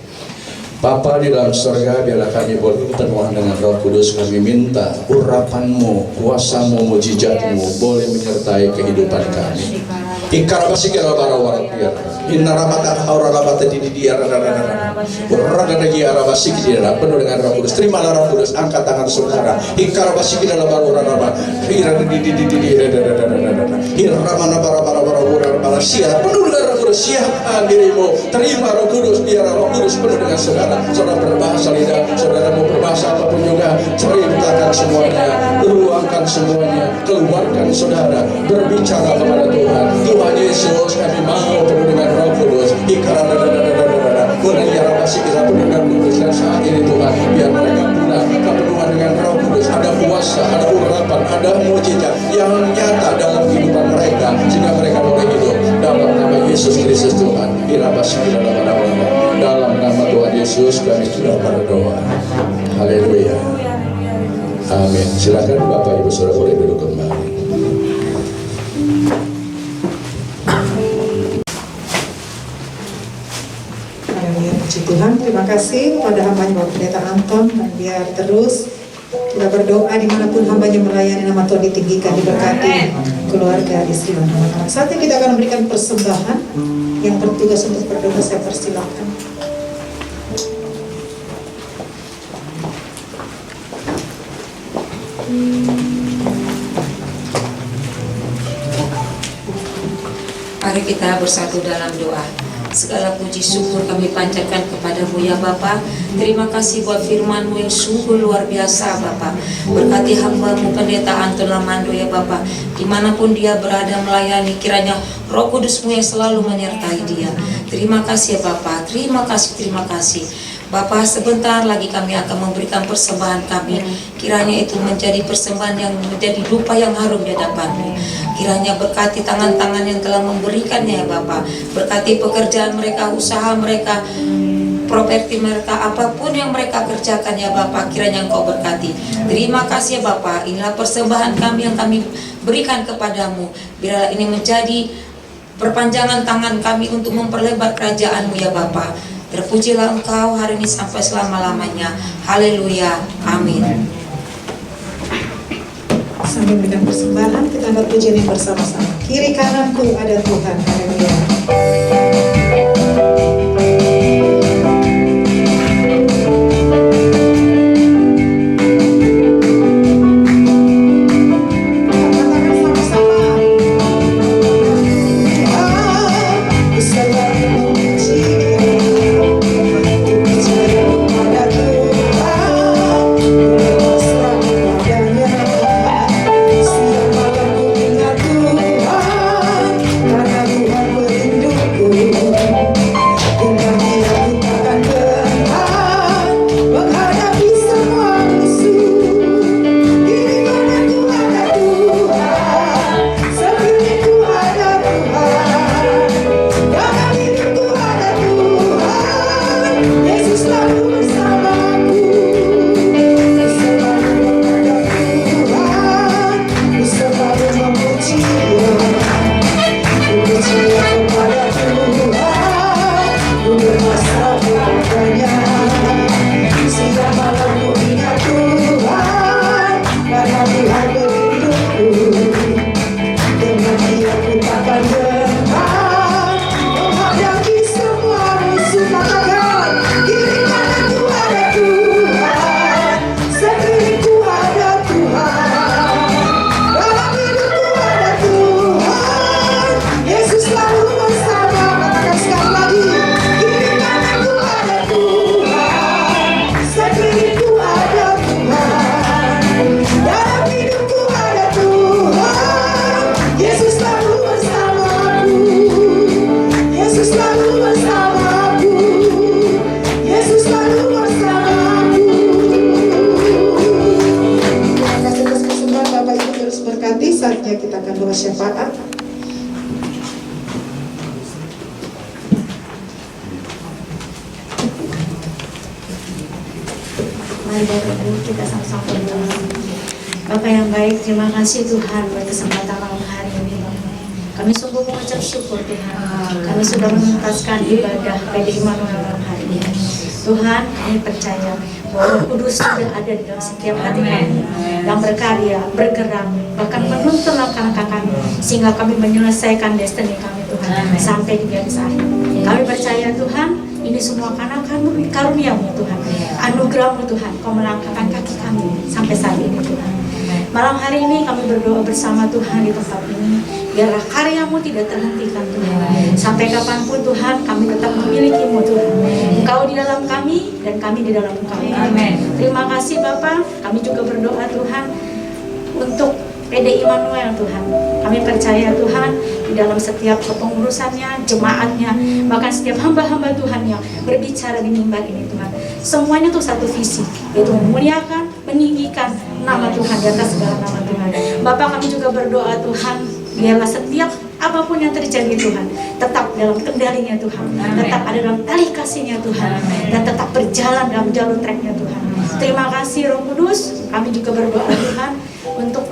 Bapa di dalam surga, biarlah kami boleh bertemu dengan Roh Kudus. Kami minta urapan-Mu, kuasa-Mu, mujizat-Mu boleh menyertai kehidupan kami. Ikarabasikia bara-bara, inarabata haurabata di dia, berada arabasiki dia, penuh dengan Roh Kudus. Terimalah Roh Kudus, angkat tangan saudara. Ikarabasikia bara-bara, iramana bara-bara, siap penuh dengan Roh Kudus. Siapkan dirimu, terima Roh Kudus, biar Roh Kudus penuh dengan saudara. Saudara berbahasa lidah, saudara mau berbahasa apapun juga, ceritakan semuanya, luangkan semuanya, keluarkan saudara, berbicara kepada Tuhan. Tuhan Yesus, kami mau penuh dengan Roh Kudus. Kita penuh dengan Roh Kudus, dan saat ini Tuhan, biar mereka pulang kepenuhan dengan Roh Kudus. Ada kuasa, ada urapan, ada mujizat yang nyata dalam kehidupan mereka, sehingga mereka boleh hidup dalam nama Yesus Kristus Tuhan. Dalam nama Tuhan Yesus kami sudah berdoa. Haleluya. Amin. Silakan Bapak Ibu Saudara boleh duduk kembali. Puji Tuhan, terima kasih kepada hamba-Nya Bapak Pendeta Anton, dan biar terus kita berdoa dimanapun hamba-Nya melayani, nama Tuhan ditinggikan, diberkati keluarga, istri dan anak-anak. Saat ini kita akan memberikan persembahan. Yang bertugas untuk berdoa saya persilakan. Mari kita bersatu dalam doa. Segala puji syukur kami panjatkan kepadamu ya Bapa. Terima kasih buat firman-Mu yang sungguh luar biasa Bapa. Berkati hamba-Mu pendeta Anton Lamando ya Bapa. Dimanapun dia berada melayani, kiranya Roh Kudus-Mu yang selalu menyertai dia. Terima kasih ya Bapa. Terima kasih. Bapa, sebentar lagi kami akan memberikan persembahan kami. Kiranya itu menjadi persembahan yang menjadi dupa yang harum di hadapan-Mu. Kiranya berkati tangan-tangan yang telah memberikannya ya Bapa. Berkati pekerjaan mereka, usaha mereka, properti mereka, apapun yang mereka kerjakan ya Bapa, kiranya Engkau berkati. Terima kasih ya Bapa. Inilah persembahan kami yang kami berikan kepadamu. Biarlah ini menjadi perpanjangan tangan kami untuk memperlebar kerajaan-Mu ya Bapa. Terpujilah Engkau hari ini sampai selama-lamanya. Haleluya. Amin. Sambil memberikan persembahan, kita angkat pujian yang bersama-sama. Kiri kananku ada Tuhan. Haleluya. Saatnya kita akan doa syafaat. Mari Bapak Ibu kita sama-sama berdoa. Bapak yang baik, terima kasih Tuhan buat kesempatan malam hari ini. Kami sungguh mengucap syukur Tuhan. Kami sudah menuntaskan ibadah PDI Immanuel malam hari ini. Tuhan, kami percaya bahwa Roh Kudus sudah ada di dalam setiap hati kami yang berkarya, bergerak, bahkan menuntun langkah-langkah kami sehingga kami menyelesaikan destiny kami Tuhan sampai di garis akhir. Kami percaya Tuhan, ini semua karena karunia-Mu Tuhan, anugerah-Mu Tuhan, Kau melangkahkan kaki kami sampai saat ini Tuhan. Malam hari ini kami berdoa bersama Tuhan di tempat ini, biarlah karya-Mu tidak terhentikan Tuhan. Sampai kapanpun Tuhan, kami tetap memiliki-Mu Tuhan. Engkau di dalam kami dan kami di dalam Engkau. Amin. Terima kasih Bapa. Kami juga berdoa Tuhan untuk PDI Immanuel Tuhan. Kami percaya Tuhan di dalam setiap kepengurusannya, jemaatnya, bahkan setiap hamba-hamba Tuhan yang berbicara di mimbar ini Tuhan. Semuanya itu satu visi, yaitu memuliakan, meninggikan nama Tuhan di atas segala nama Tuhan. Bapak, kami juga berdoa Tuhan, biarlah setiap apapun yang terjadi Tuhan, tetap dalam kendalinya Tuhan, tetap ada dalam tali kasihnya Tuhan, dan tetap berjalan dalam jalur treknya Tuhan. Terima kasih Roh Kudus. Kami juga berdoa Tuhan untuk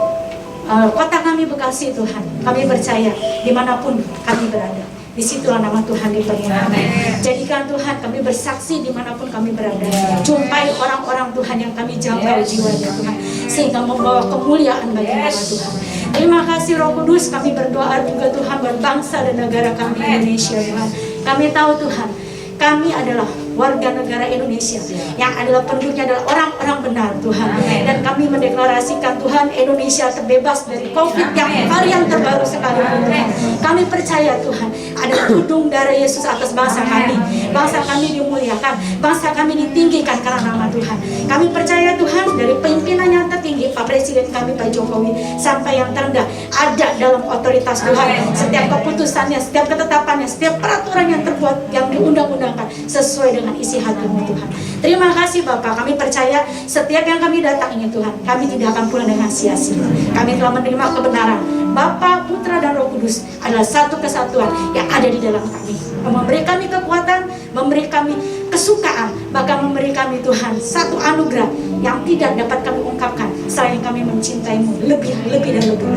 kota kami Bekasi Tuhan. Kami percaya dimanapun kami berada, disitulah nama Tuhan dipermuliakan. Jadikan Tuhan kami bersaksi dimanapun kami berada. Jumpai orang-orang Tuhan yang kami jangkau jiwanya Tuhan, sehingga membawa kemuliaan bagi nama Tuhan. Terima kasih Roh Kudus. Kami berdoa juga Tuhan buat bangsa dan negara kami Indonesia Tuhan. Kami tahu Tuhan, kami adalah warga negara Indonesia yang adalah penduduknya adalah orang-orang benar Tuhan. Dan kami mendeklarasikan Tuhan, Indonesia terbebas dari COVID yang varian terbaru sekalipun Tuhan. Kami percaya Tuhan, ada tudung darah Yesus atas bangsa kami. Bangsa kami dimuliakan, bangsa kami ditinggikan karena nama Tuhan. Kami percaya Tuhan, dari pimpinan yang tertinggi Pak Presiden kami Pak Jokowi sampai yang terendah ada dalam otoritas Tuhan. Setiap keputusannya, setiap ketetapannya, setiap peraturan yang terbuat, yang diundang-undangkan sesuai dengan isi hati-Mu Tuhan. Terima kasih Bapak, kami percaya setiap yang kami datangi Tuhan, kami tidak akan pulang dengan sia-sia. Kami telah menerima kebenaran Bapa, Putra, dan Roh Kudus adalah satu kesatuan yang ada di dalam kami, memberi kami kekuatan, memberi kami kesukaan, bahkan memberi kami Tuhan satu anugerah yang tidak dapat kami ungkapkan selain kami mencintai-Mu lebih dan lebih.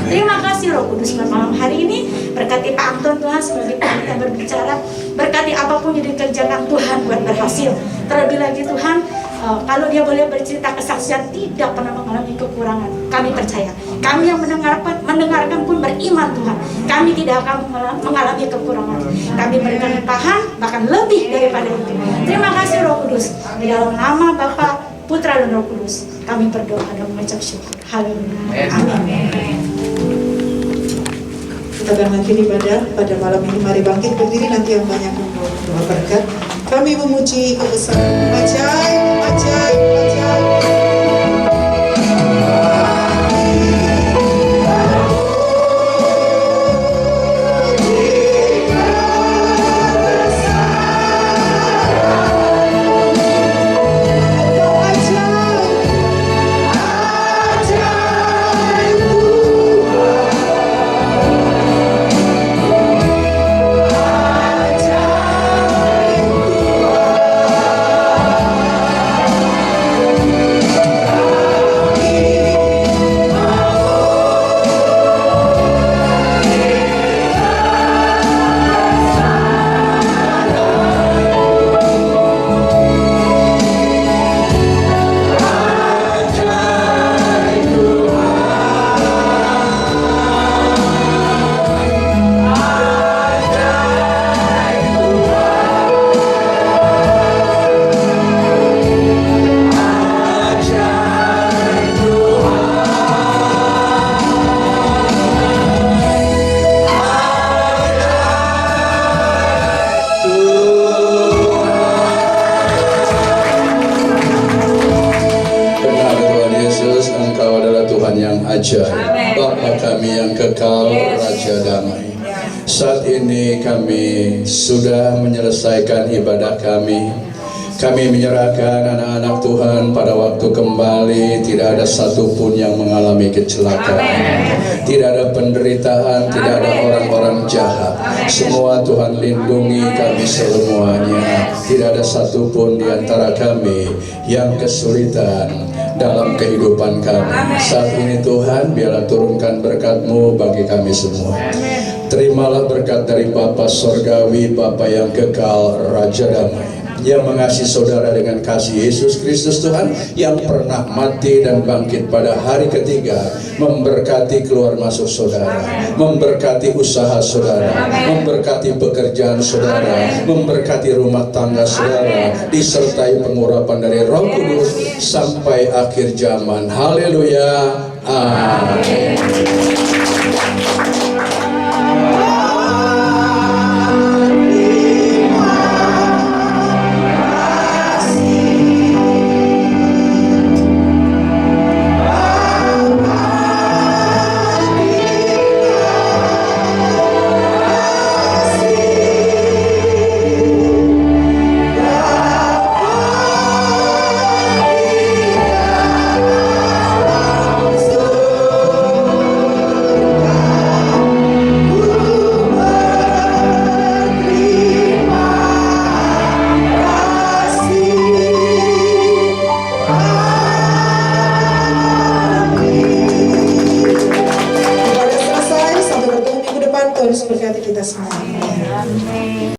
Terima kasih Roh Kudus pada malam hari ini. Berkati Pak Anton Tuhan sebagai panitia berbicara, berkati apapun yang dikerjakan Tuhan buat berhasil. Terlebih lagi Tuhan, kalau dia boleh bercerita kesaksian tidak pernah mengalami kekurangan, kami percaya. Kami yang mendengarkan pun beriman Tuhan, kami tidak akan mengalami kekurangan. Kami berikan limpahan bahkan lebih daripada itu. Terima kasih Roh Kudus. Di dalam nama Bapa, Putra, dan Roh Kudus kami berdoa dan mengucap syukur. Haleluya. Amin. Kita akan mengakhiri ibadah pada malam ini. Mari bangkit berdiri, nanti yang banyak membawa doa berkat. Kami memuji kebesaran ajaib, ajaib, ajaib. Bapa kami yang kekal, Raja Damai. Saat ini kami sudah menyelesaikan ibadah kami. Kami menyerahkan anak-anak Tuhan pada waktu kembali. Tidak ada satupun yang mengalami kecelakaan, tidak ada penderitaan, tidak ada orang-orang jahat. Semua Tuhan lindungi kami semuanya. Tidak ada satupun di antara kami yang kesulitan dalam kehidupan kami. Saat ini Tuhan, biarlah turunkan berkat-Mu bagi kami semua. Terimalah berkat dari Bapa Sorgawi, Bapa yang kekal, Raja Damai, yang mengasihi saudara dengan kasih Yesus Kristus Tuhan, yang pernah mati dan bangkit pada hari ketiga, memberkati keluar masuk saudara, memberkati usaha saudara, memberkati pekerjaan saudara, memberkati rumah tangga saudara, disertai pengurapan dari Roh Kudus sampai akhir zaman. Haleluya. Amin.